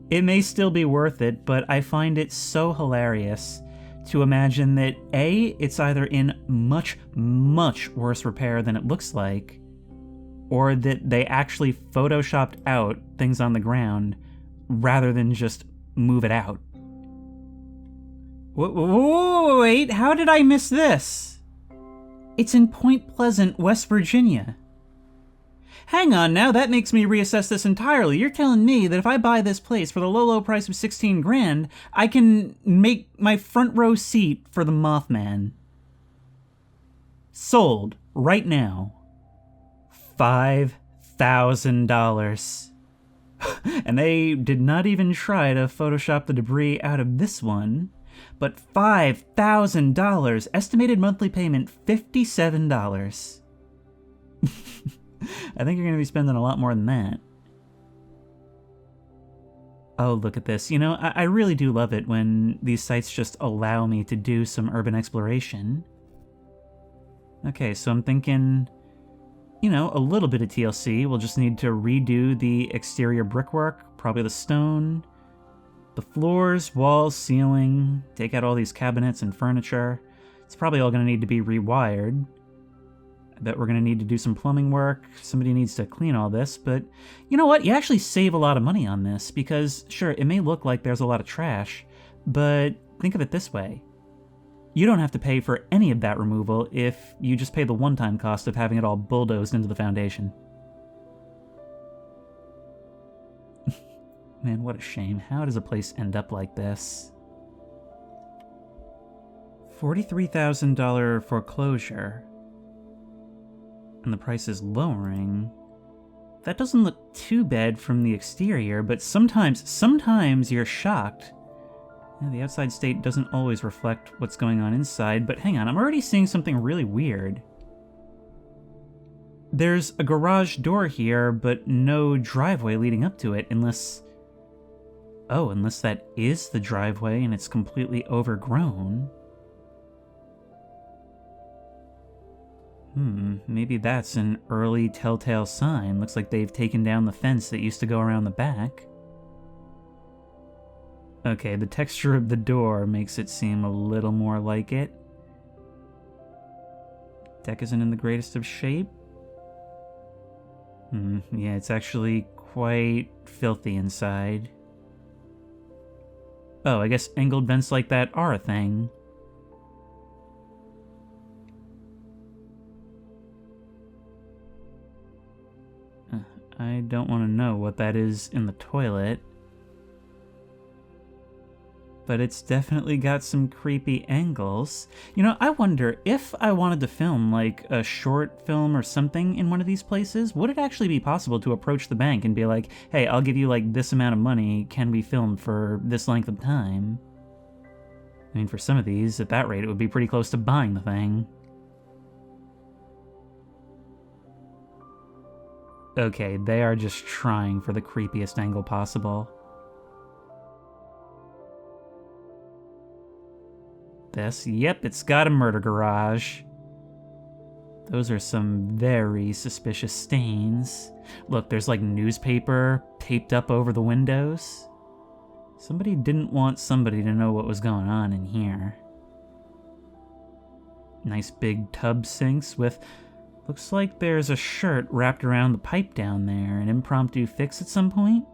It may still be worth it, but I find it so hilarious to imagine that A, it's either in much, much worse repair than it looks like, or that they actually photoshopped out things on the ground rather than just move it out. Wait, how did I miss this? It's in Point Pleasant, West Virginia. Hang on now, that makes me reassess this entirely. You're telling me that if I buy this place for the low price of 16 grand, I can make my front row seat for the Mothman. Sold right now. $5,000. And they did not even try to Photoshop the debris out of this one. But $5,000. Estimated monthly payment, $57. I think you're going to be spending a lot more than that. Oh, look at this. You know, I really do love it when these sites just allow me to do some urban exploration. Okay, so I'm thinking, you know, a little bit of TLC. We'll just need to redo the exterior brickwork, probably the stone, the floors, walls, ceiling, take out all these cabinets and furniture. It's probably all going to need to be rewired. I bet we're going to need to do some plumbing work. Somebody needs to clean all this, but you know what? You actually save a lot of money on this because, sure, it may look like there's a lot of trash, but think of it this way. You don't have to pay for any of that removal if you just pay the one-time cost of having it all bulldozed into the foundation. Man, what a shame. How does a place end up like this? $43,000 foreclosure. And the price is lowering. That doesn't look too bad from the exterior, but sometimes you're shocked. Yeah, the outside state doesn't always reflect what's going on inside, but hang on, I'm already seeing something really weird. There's a garage door here, but no driveway leading up to it, unless... Oh, unless that is the driveway and it's completely overgrown. Maybe that's an early telltale sign. Looks like they've taken down the fence that used to go around the back. Okay, the texture of the door makes it seem a little more like it. Deck isn't in the greatest of shape. Yeah, it's actually quite filthy inside. Oh, I guess angled vents like that are a thing. I don't want to know what that is in the toilet. But it's definitely got some creepy angles. You know, I wonder if I wanted to film, like, a short film or something in one of these places, would it actually be possible to approach the bank and be like, hey, I'll give you, like, this amount of money, can we film for this length of time? I mean, for some of these, at that rate, it would be pretty close to buying the thing. Okay, they are just trying for the creepiest angle possible. This, yep, it's got a murder garage. Those are some very suspicious stains. Look, there's like newspaper taped up over the windows. Somebody didn't want somebody to know what was going on in here. Nice big tub sinks with... Looks like there's a shirt wrapped around the pipe down there. An impromptu fix at some point?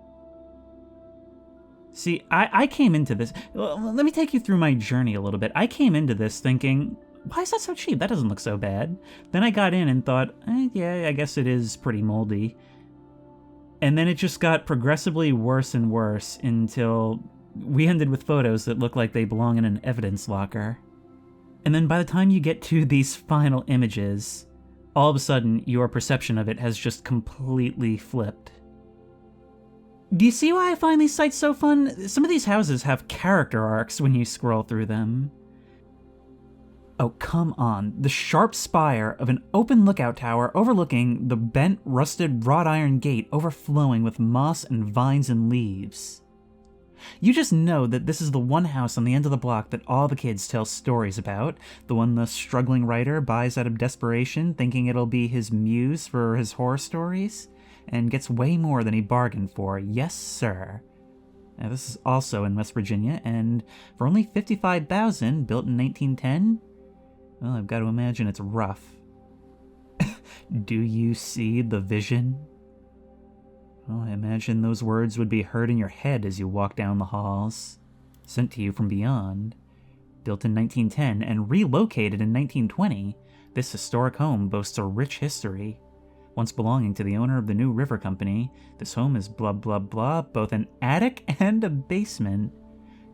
See, I came into this... Well, let me take you through my journey a little bit. I came into this thinking, why is that so cheap? That doesn't look so bad. Then I got in and thought, yeah, I guess it is pretty moldy. And then it just got progressively worse and worse until we ended with photos that look like they belong in an evidence locker. And then by the time you get to these final images, all of a sudden your perception of it has just completely flipped. Do you see why I find these sites so fun? Some of these houses have character arcs when you scroll through them. Oh, come on. The sharp spire of an open lookout tower overlooking the bent, rusted wrought iron gate overflowing with moss and vines and leaves. You just know that this is the one house on the end of the block that all the kids tell stories about, the one the struggling writer buys out of desperation, thinking it'll be his muse for his horror stories, and gets way more than he bargained for. Yes, sir. Now, this is also in West Virginia, and for only $55,000, built in 1910, well, I've got to imagine it's rough. Do you see the vision? Well, I imagine those words would be heard in your head as you walk down the halls, sent to you from beyond. Built in 1910 and relocated in 1920, this historic home boasts a rich history. Once belonging to the owner of the New River Company, this home is blah blah blah, both an attic and a basement.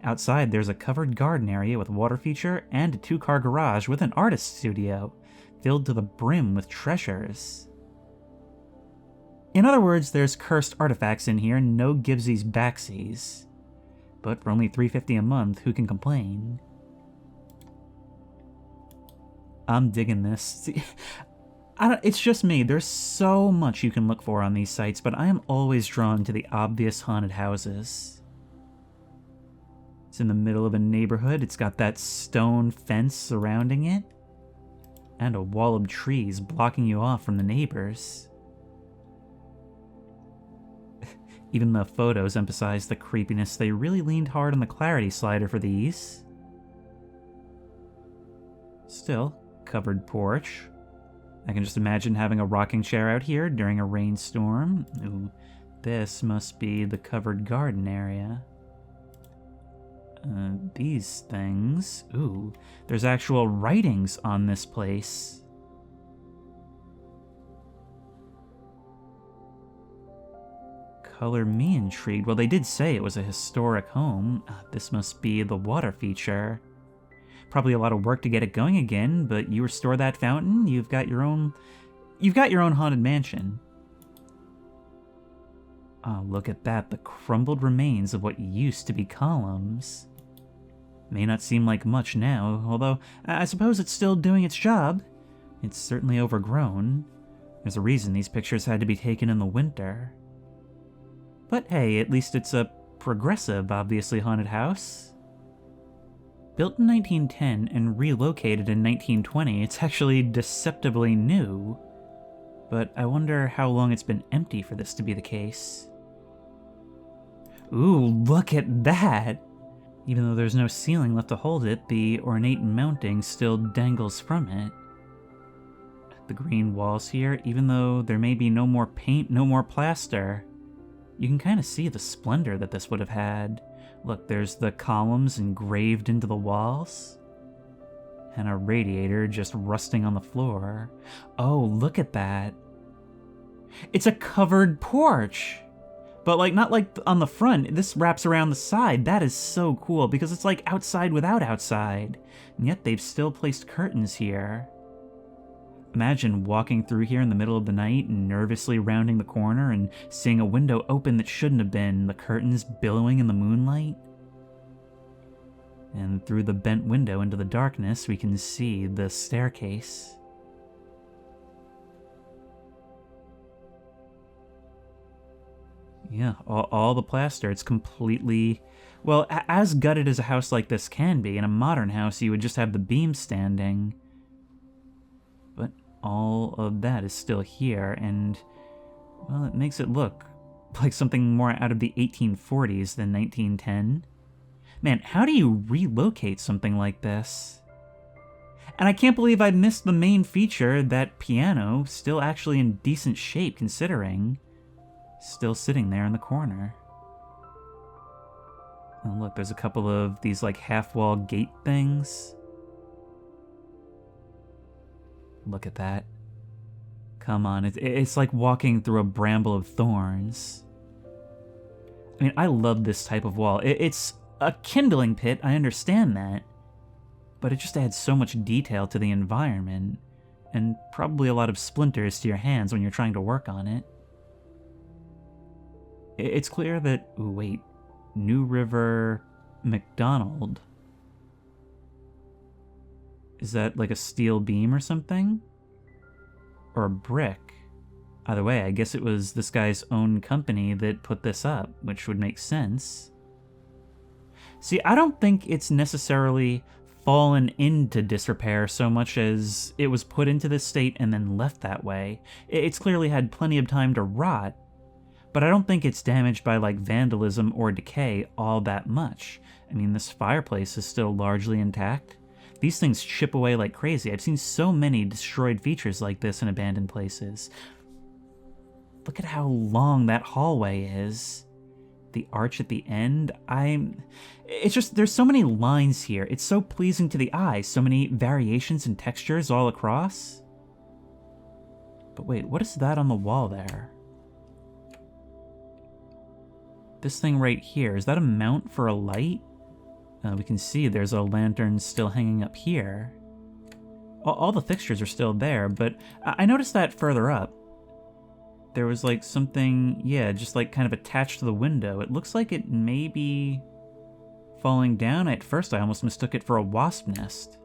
Outside there's a covered garden area with water feature and a 2-car garage with an artist studio, filled to the brim with treasures. In other words, there's cursed artifacts in here, no givesies backsies. But for only $350 a month, who can complain? I'm digging this. See, it's just me. There's so much you can look for on these sites, but I am always drawn to the obvious haunted houses. It's in the middle of a neighborhood. It's got that stone fence surrounding it, and a wall of trees blocking you off from the neighbors. Even the photos emphasize the creepiness. They really leaned hard on the clarity slider for these. Still, covered porch. I can just imagine having a rocking chair out here during a rainstorm. Ooh, this must be the covered garden area. These things. Ooh, there's actual writings on this place. Color me intrigued. Well, they did say it was a historic home. This must be the water feature. Probably a lot of work to get it going again, but you restore that fountain, you've got your own haunted mansion. Oh, look at that, the crumbled remains of what used to be columns. May not seem like much now, although I suppose it's still doing its job. It's certainly overgrown. There's a reason these pictures had to be taken in the winter. But hey, at least it's a progressive, obviously haunted house. Built in 1910 and relocated in 1920, it's actually deceptively new. But I wonder how long it's been empty for this to be the case. Ooh, look at that! Even though there's no ceiling left to hold it, the ornate mounting still dangles from it. The green walls here, even though there may be no more paint, no more plaster, you can kind of see the splendor that this would have had. Look, there's the columns engraved into the walls. And a radiator just rusting on the floor. Oh, look at that. It's a covered porch! But like, not like on the front, this wraps around the side. That is so cool, because it's like outside without outside. And yet they've still placed curtains here. Imagine walking through here in the middle of the night and nervously rounding the corner and seeing a window open that shouldn't have been, the curtains billowing in the moonlight. And through the bent window into the darkness, we can see the staircase. Yeah, all the plaster, it's completely... Well, as gutted as a house like this can be, in a modern house you would just have the beam standing. But all of that is still here, and, well, it makes it look like something more out of the 1840s than 1910. Man, how do you relocate something like this? And I can't believe I missed the main feature, that piano, still actually in decent shape considering. Still sitting there in the corner. Oh look, there's a couple of these like half-wall gate things. Look at that. Come on, it's like walking through a bramble of thorns. I mean, I love this type of wall. It's a kindling pit, I understand that. But it just adds so much detail to the environment, and probably a lot of splinters to your hands when you're trying to work on it. It's clear that... Ooh, wait. New River McDonald. Is that like a steel beam or something? Or a brick? Either way, I guess it was this guy's own company that put this up, which would make sense. See, I don't think it's necessarily fallen into disrepair so much as it was put into this state and then left that way. It's clearly had plenty of time to rot, but I don't think it's damaged by like vandalism or decay all that much. I mean, this fireplace is still largely intact. These things chip away like crazy. I've seen so many destroyed features like this in abandoned places. Look at how long that hallway is. The arch at the end, it's just, there's so many lines here. It's so pleasing to the eye, so many variations and textures all across. But wait, what is that on the wall there? This thing right here, is that a mount for a light? We can see there's a lantern still hanging up here. All the fixtures are still there, but I noticed that further up. There was like something, yeah, just like kind of attached to the window. It looks like it may be falling down. At first I almost mistook it for a wasp nest.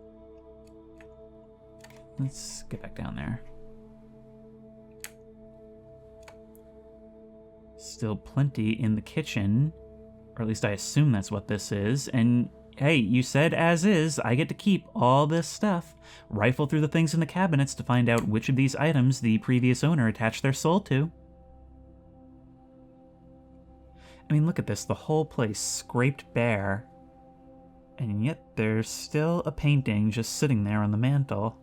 Let's get back down there. Still plenty in the kitchen, or at least I assume that's what this is. And hey, you said as is, I get to keep all this stuff. Rifle through the things in the cabinets to find out which of these items the previous owner attached their soul to. I mean, look at this, the whole place scraped bare. And yet there's still a painting just sitting there on the mantle.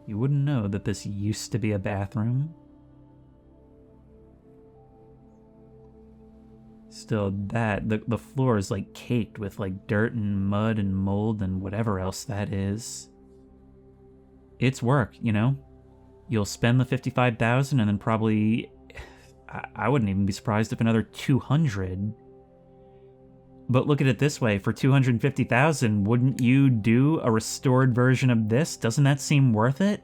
You wouldn't know that this used to be a bathroom. Still, the floor is like caked with like dirt and mud and mold and whatever else that is. It's work, you know? You'll spend the $55,000 and then probably, I wouldn't even be surprised if another 200. But look at it this way, for $250,000, wouldn't you do a restored version of this? Doesn't that seem worth it?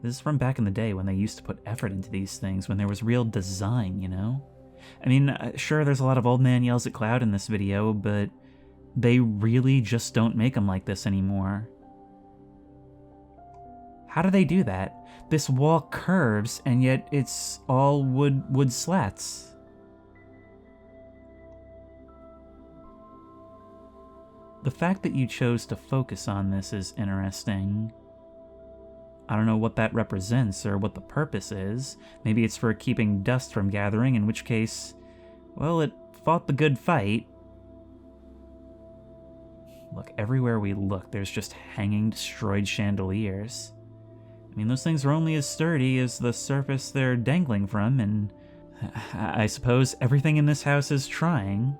This is from back in the day when they used to put effort into these things, when there was real design, you know? I mean, sure, there's a lot of old man yells at cloud in this video, but they really just don't make them like this anymore. How do they do that? This wall curves, and yet it's all wood slats. The fact that you chose to focus on this is interesting. I don't know what that represents or what the purpose is. Maybe it's for keeping dust from gathering, in which case, well, it fought the good fight. Look, everywhere we look, there's just hanging, destroyed chandeliers. I mean, those things are only as sturdy as the surface they're dangling from, and I suppose everything in this house is trying.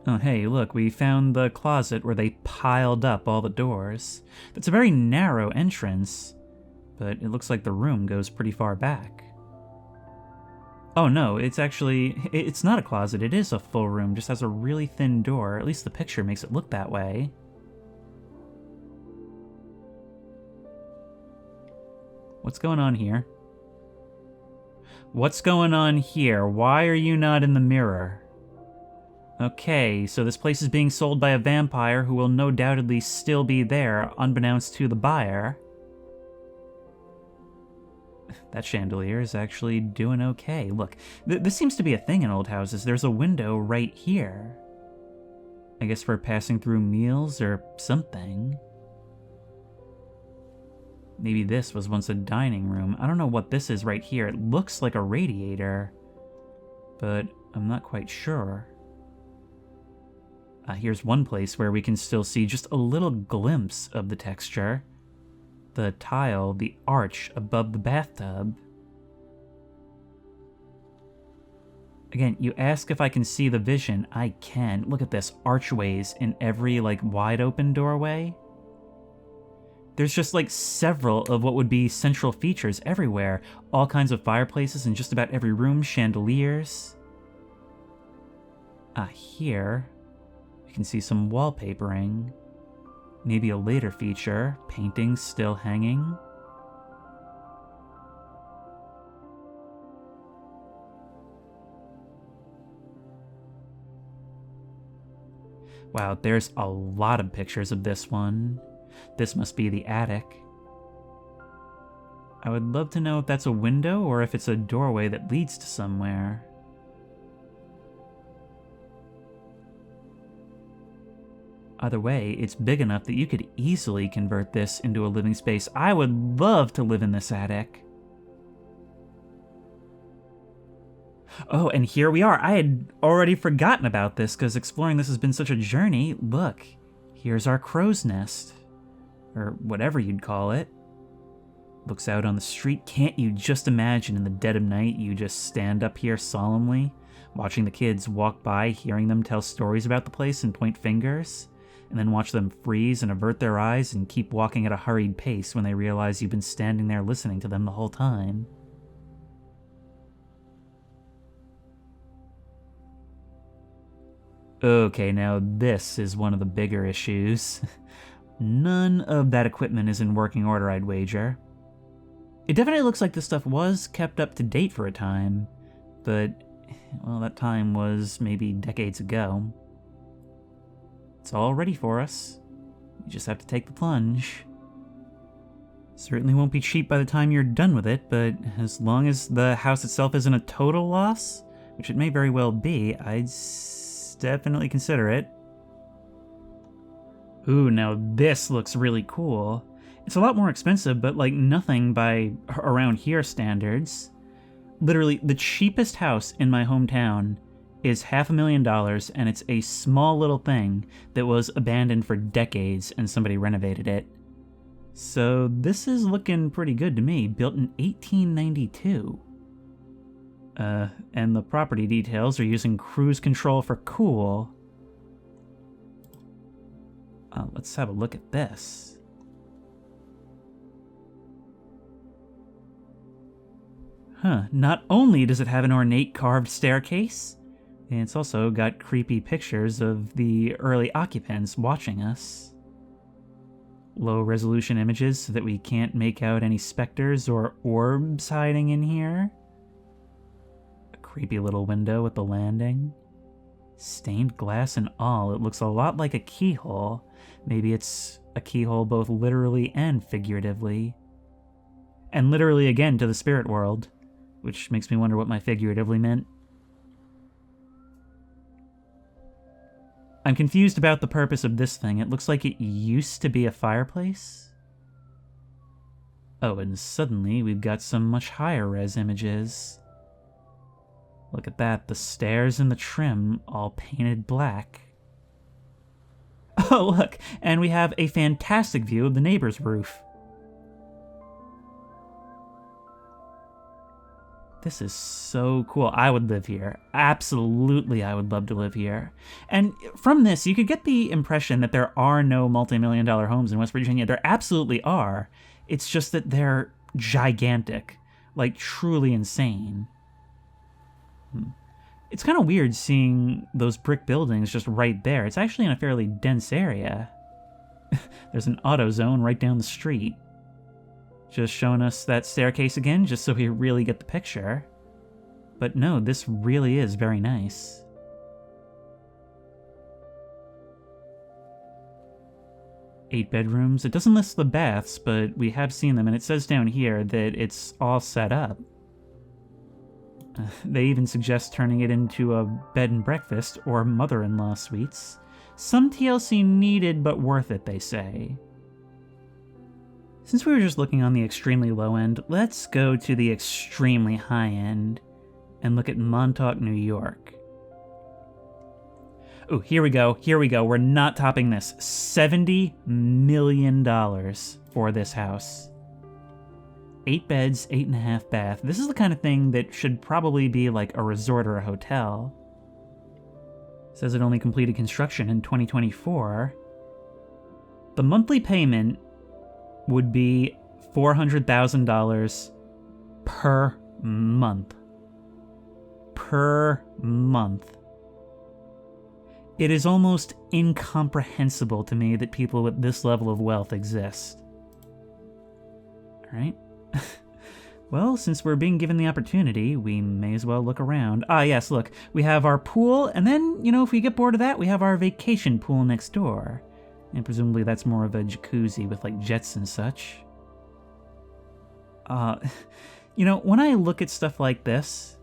Oh, hey, look, we found the closet where they piled up all the doors. That's a very narrow entrance, but it looks like the room goes pretty far back. Oh no, it's not a closet, it is a full room, just has a really thin door. At least the picture makes it look that way. What's going on here? What's going on here? Why are you not in the mirror? Okay, so this place is being sold by a vampire who will no doubtedly still be there, unbeknownst to the buyer. That chandelier is actually doing okay. Look, this seems to be a thing in old houses. There's a window right here. I guess for passing through meals or something. Maybe this was once a dining room. I don't know what this is right here. It looks like a radiator, but I'm not quite sure. Here's one place where we can still see just a little glimpse of the texture. The tile, the arch above the bathtub. Again, you ask if I can see the vision. I can. Look at this. Archways in every, wide open doorway. There's just, several of what would be central features everywhere. All kinds of fireplaces in just about every room. Chandeliers. Here, you can see some wallpapering. Maybe a later feature. Paintings still hanging. Wow, there's a lot of pictures of this one. This must be the attic. I would love to know if that's a window or if it's a doorway that leads to somewhere. Either way, it's big enough that you could easily convert this into a living space. I would love to live in this attic. Oh, and here we are. I had already forgotten about this because exploring this has been such a journey. Look, here's our crow's nest. Or whatever you'd call it. Looks out on the street. Can't you just imagine in the dead of night you just stand up here solemnly, watching the kids walk by, hearing them tell stories about the place and point fingers, and then watch them freeze and avert their eyes and keep walking at a hurried pace when they realize you've been standing there listening to them the whole time. Okay, now this is one of the bigger issues. None of that equipment is in working order, I'd wager. It definitely looks like this stuff was kept up to date for a time, but, well, that time was maybe decades ago. It's all ready for us. You just have to take the plunge. Certainly won't be cheap by the time you're done with it, but as long as the house itself isn't a total loss, which it may very well be, I'd definitely consider it. Ooh, now this looks really cool. It's a lot more expensive, but nothing by around here standards. Literally, the cheapest house in my hometown is $500,000, and it's a small little thing that was abandoned for decades and somebody renovated it. So this is looking pretty good to me. Built in 1892. And the property details are using cruise control for cool. Let's have a look at this. Not only does it have an ornate carved staircase, it's also got creepy pictures of the early occupants watching us. Low resolution images so that we can't make out any specters or orbs hiding in here. A creepy little window with the landing. Stained glass and all, it looks a lot like a keyhole. Maybe it's a keyhole both literally and figuratively. And literally again to the spirit world, which makes me wonder what my figuratively meant. I'm confused about the purpose of this thing. It looks like it used to be a fireplace. Oh, and suddenly we've got some much higher res images. Look at that, the stairs and the trim all painted black. Oh, look, and we have a fantastic view of the neighbor's roof. This is so cool. I would live here. Absolutely, I would love to live here. And from this, you could get the impression that there are no multi-million-dollar homes in West Virginia. There absolutely are. It's just that they're gigantic, truly insane. It's kind of weird seeing those brick buildings just right there. It's actually in a fairly dense area. There's an auto zone right down the street. Just showing us that staircase again, just so we really get the picture. But no, this really is very nice. Eight bedrooms. It doesn't list the baths, but we have seen them, and it says down here that it's all set up. They even suggest turning it into a bed and breakfast or mother-in-law suites. Some TLC needed, but worth it, they say. Since we were just looking on the extremely low end, let's go to the extremely high end and look at Montauk, New York. Oh, here we go. We're not topping this. $70 million for this house. 8 beds, 8.5 bath. This is the kind of thing that should probably be like a resort or a hotel. It says it only completed construction in 2024. The monthly payment would be $400,000 per month. Per month. It is almost incomprehensible to me that people with this level of wealth exist. Alright. Well, since we're being given the opportunity, we may as well look around. Ah, yes, look. We have our pool, and then, you know, if we get bored of that, we have our vacation pool next door. And presumably that's more of a jacuzzi with, like, jets and such. You know, when I look at stuff like this,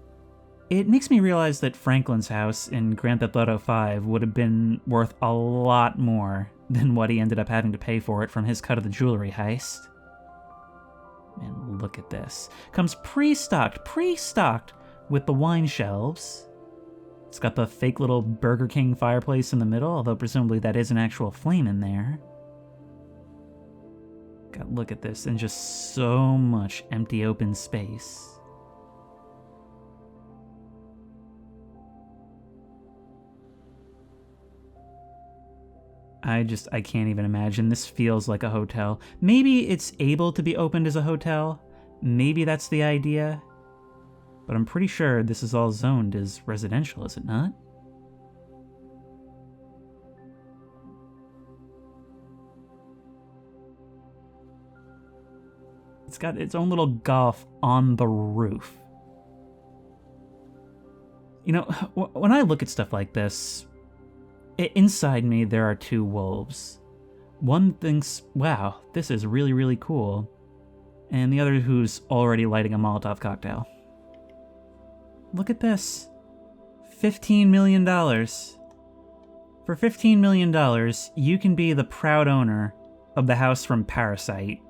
it makes me realize that Franklin's house in Grand Theft Auto 5 would have been worth a lot more than what he ended up having to pay for it from his cut of the jewelry heist. Man, look at this. Comes pre-stocked with the wine shelves. It's got the fake little Burger King fireplace in the middle, although presumably that is an actual flame in there. God, look at this, and just so much empty open space. I can't even imagine. This feels like a hotel. Maybe it's able to be opened as a hotel. Maybe that's the idea. But I'm pretty sure this is all zoned as residential, is it not? It's got its own little golf on the roof. You know, when I look at stuff like this, inside me, there are two wolves. One thinks, wow, this is really, really cool. And the other who's already lighting a Molotov cocktail. Look at this. $15 million. For $15 million, you can be the proud owner of the house from Parasite.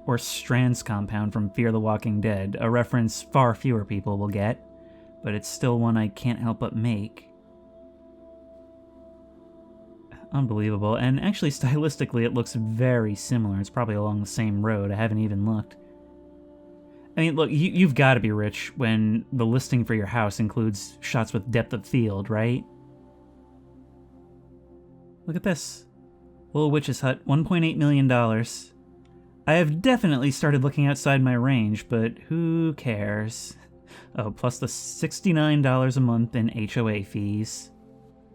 Or Strand's compound from Fear the Walking Dead, a reference far fewer people will get, but it's still one I can't help but make. Unbelievable, and actually stylistically it looks very similar. It's probably along the same road. I haven't even looked. I mean, look, you've got to be rich when the listing for your house includes shots with depth of field, right? Look at this. Little Witch's Hut, $1.8 million. I have definitely started looking outside my range, but who cares? Oh, plus the $69 a month in HOA fees.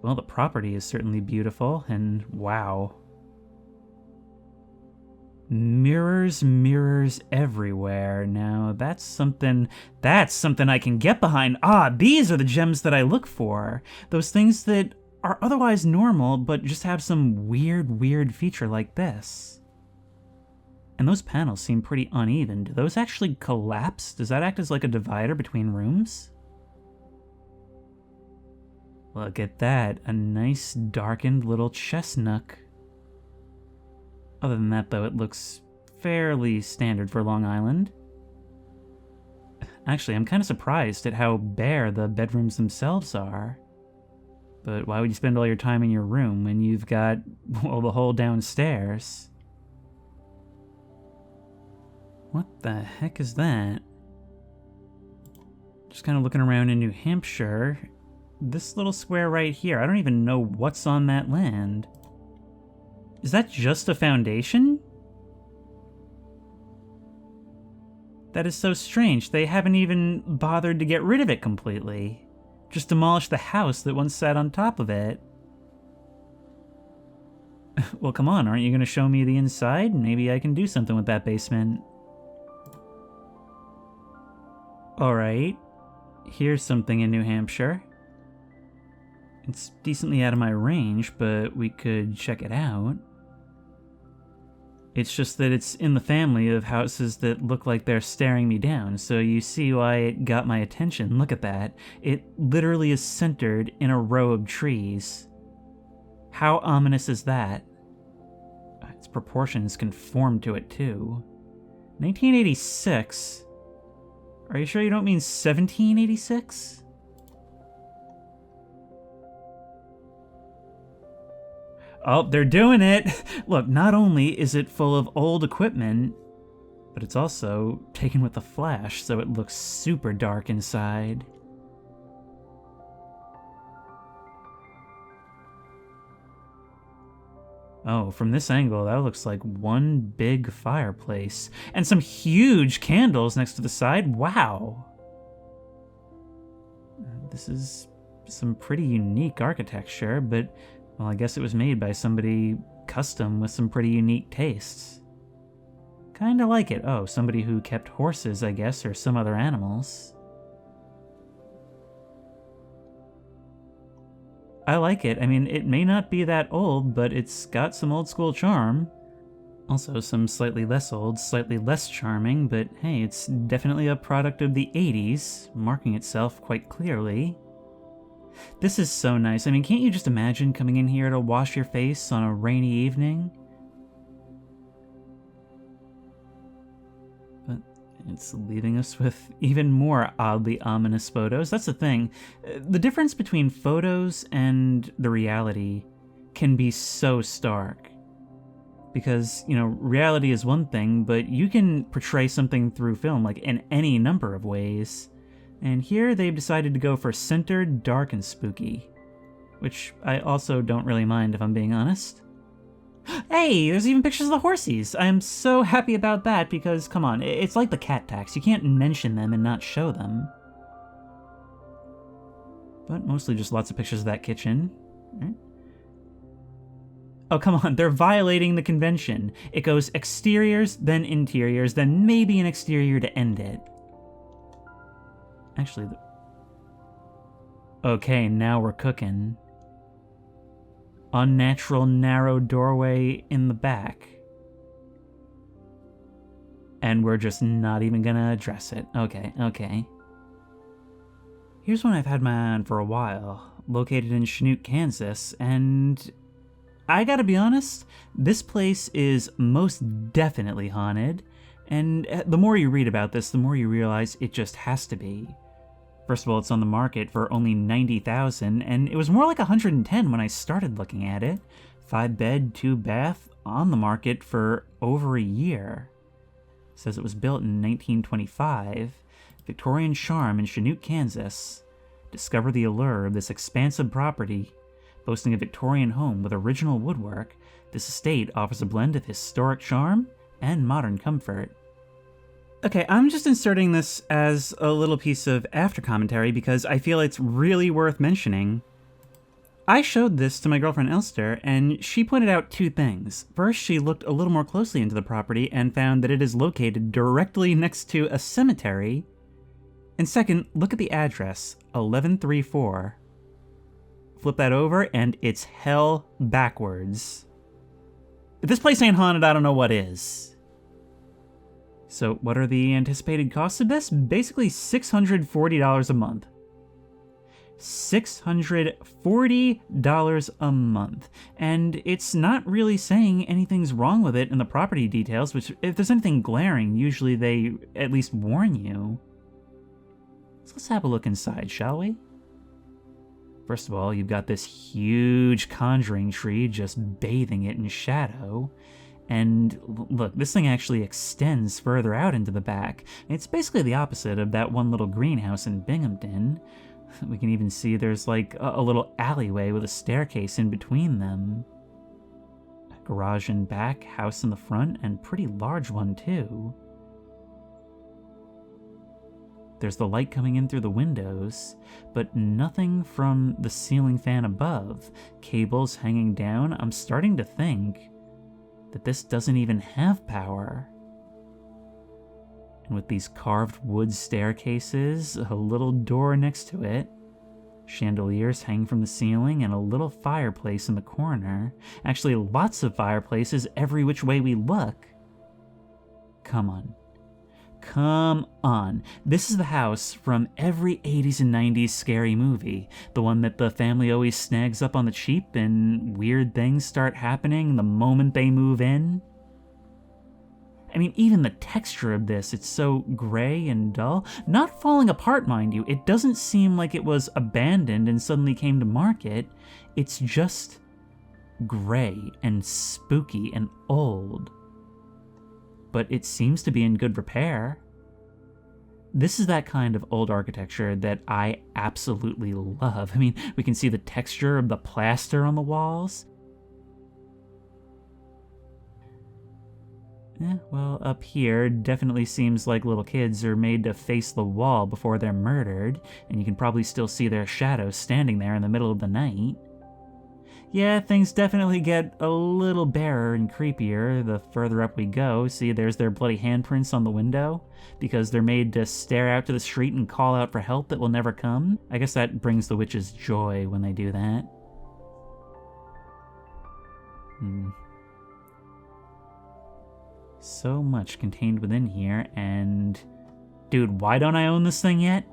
Well, the property is certainly beautiful, and wow. Mirrors, mirrors everywhere. Now, that's something I can get behind. Ah, these are the gems that I look for. Those things that are otherwise normal, but just have some weird feature like this. And those panels seem pretty uneven. Do those actually collapse? Does that act as like a divider between rooms? Look at that, a nice darkened little chest nook. Other than that, though, it looks fairly standard for Long Island. Actually, I'm kind of surprised at how bare the bedrooms themselves are. But why would you spend all your time in your room when you've got, well, the whole downstairs? What the heck is that? Just kind of looking around in New Hampshire. This little square right here, I don't even know what's on that land. Is that just a foundation? That is so strange. They haven't even bothered to get rid of it completely. Just demolished the house that once sat on top of it. Well, come on, aren't you going to show me the inside? Maybe I can do something with that basement. Alright, here's something in New Hampshire. It's decently out of my range, but we could check it out. It's just that it's in the family of houses that look like they're staring me down, so you see why it got my attention. Look at that. It literally is centered in a row of trees. How ominous is that? Its proportions conform to it, too. 1986? Are you sure you don't mean 1786? Oh, they're doing it! Look, not only is it full of old equipment, but it's also taken with a flash, so it looks super dark inside. Oh, from this angle, that looks like one big fireplace. And some huge candles next to the side. Wow! This is some pretty unique architecture, but, well, I guess it was made by somebody custom with some pretty unique tastes. Kinda like it. Oh, somebody who kept horses, I guess, or some other animals. I like it. I mean, it may not be that old, but it's got some old school charm. Also some slightly less old, slightly less charming, but hey, it's definitely a product of the 80s, marking itself quite clearly. This is so nice. I mean, can't you just imagine coming in here to wash your face on a rainy evening? But it's leaving us with even more oddly ominous photos. That's the thing. The difference between photos and the reality can be so stark. Because, you know, reality is one thing, but you can portray something through film, like, in any number of ways. And here they've decided to go for centered, dark, and spooky. Which I also don't really mind, if I'm being honest. Hey, there's even pictures of the horsies! I'm so happy about that because, come on, it's like the cat tax. You can't mention them and not show them. But mostly just lots of pictures of that kitchen. Right? Oh, come on, they're violating the convention. It goes exteriors, then interiors, then maybe an exterior to end it. Actually, okay, now we're cooking. Unnatural narrow doorway in the back. And we're just not even gonna address it. Okay. Here's one I've had my eye on for a while, located in Chinook, Kansas, and I gotta be honest, this place is most definitely haunted, and the more you read about this, the more you realize it just has to be. First of all, it's on the market for only $90,000, and it was more like $110 when I started looking at it. 5-bed, 2-bath, on the market for over a year. It says it was built in 1925. Victorian charm in Chinook, Kansas. Discover the allure of this expansive property. Boasting a Victorian home with original woodwork, this estate offers a blend of historic charm and modern comfort. Okay, I'm just inserting this as a little piece of after commentary because I feel it's really worth mentioning. I showed this to my girlfriend Elster, and she pointed out two things. First, she looked a little more closely into the property and found that it is located directly next to a cemetery. And second, look at the address, 1134. Flip that over, and it's hell backwards. If this place ain't haunted, I don't know what is. So what are the anticipated costs of this? Basically $640 a month. $640 a month. And it's not really saying anything's wrong with it in the property details, which if there's anything glaring, usually they at least warn you. So let's have a look inside, shall we? First of all, you've got this huge conjuring tree just bathing it in shadow. And look, this thing actually extends further out into the back. It's basically the opposite of that one little greenhouse in Binghamton. We can even see there's like a little alleyway with a staircase in between them. A garage in back, house in the front, and pretty large one too. There's the light coming in through the windows, but nothing from the ceiling fan above. Cables hanging down. I'm starting to think that this doesn't even have power. And with these carved wood staircases, a little door next to it, Chandeliers hang from the ceiling and a little fireplace in the corner. Actually, lots of fireplaces every which way we look. Come on. Come on. This is the house from every 80s and 90s scary movie. The one that the family always snags up on the cheap and weird things start happening the moment they move in. I mean, even the texture of this, it's so gray and dull. Not falling apart, mind you. It doesn't seem like it was abandoned and suddenly came to market. It's just gray and spooky and old. But it seems to be in good repair. This is that kind of old architecture that I absolutely love. I mean, we can see the texture of the plaster on the walls. Well, up here, definitely seems like little kids are made to face the wall before they're murdered, and you can probably still see their shadows standing there in the middle of the night. Yeah, things definitely get a little barer and creepier the further up we go. See, there's their bloody handprints on the window, because they're made to stare out to the street and call out for help that will never come. I guess that brings the witches joy when they do that. So much contained within here, and... Dude, why don't I own this thing yet?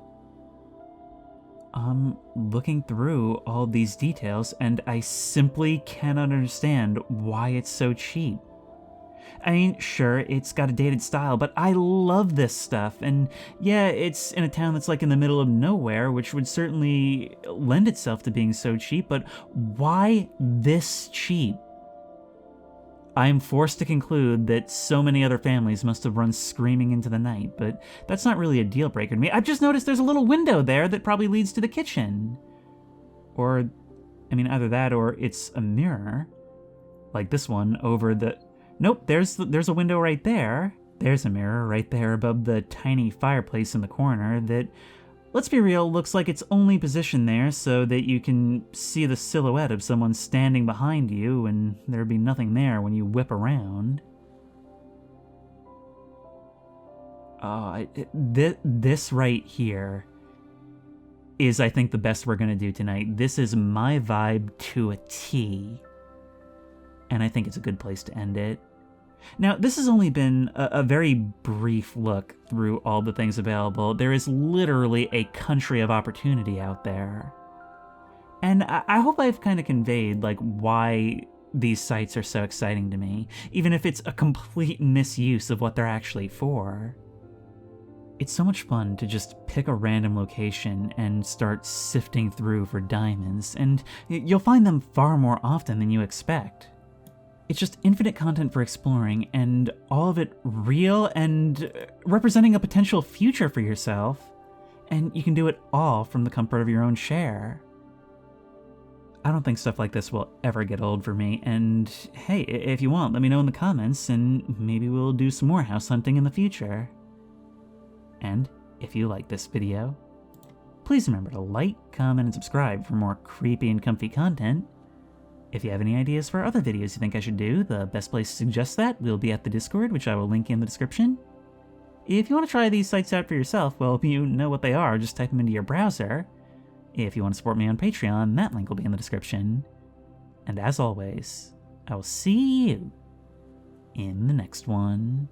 I'm looking through all these details, and I simply cannot understand why it's so cheap. I mean, sure, it's got a dated style, but I love this stuff, and yeah, it's in a town that's like in the middle of nowhere, which would certainly lend itself to being so cheap, but why this cheap? I am forced to conclude that so many other families must have run screaming into the night, but that's not really a deal breaker to me. I've just noticed there's a little window there that probably leads to the kitchen. Or, I mean, either that or it's a mirror. Like this one over the... Nope, there's a window right there. There's a mirror right there above the tiny fireplace in the corner that... Let's be real, looks like it's only positioned there so that you can see the silhouette of someone standing behind you and there'd be nothing there when you whip around. This right here is, I think, the best we're gonna do tonight. This is my vibe to a T, and I think it's a good place to end it. Now, this has only been a very brief look through all the things available. There is literally a country of opportunity out there. And I hope I've kind of conveyed, like, why these sites are so exciting to me, even if it's a complete misuse of what they're actually for. It's so much fun to just pick a random location and start sifting through for diamonds, and you'll find them far more often than you expect. It's just infinite content for exploring, and all of it real and representing a potential future for yourself. And you can do it all from the comfort of your own chair. I don't think stuff like this will ever get old for me, and hey, if you want, let me know in the comments, and maybe we'll do some more house hunting in the future. And if you like this video, please remember to like, comment, and subscribe for more creepy and comfy content. If you have any ideas for other videos you think I should do, the best place to suggest that will be at the Discord, which I will link in the description. If you want to try these sites out for yourself, well, you know what they are, just type them into your browser. If you want to support me on Patreon, that link will be in the description. And as always, I will see you in the next one.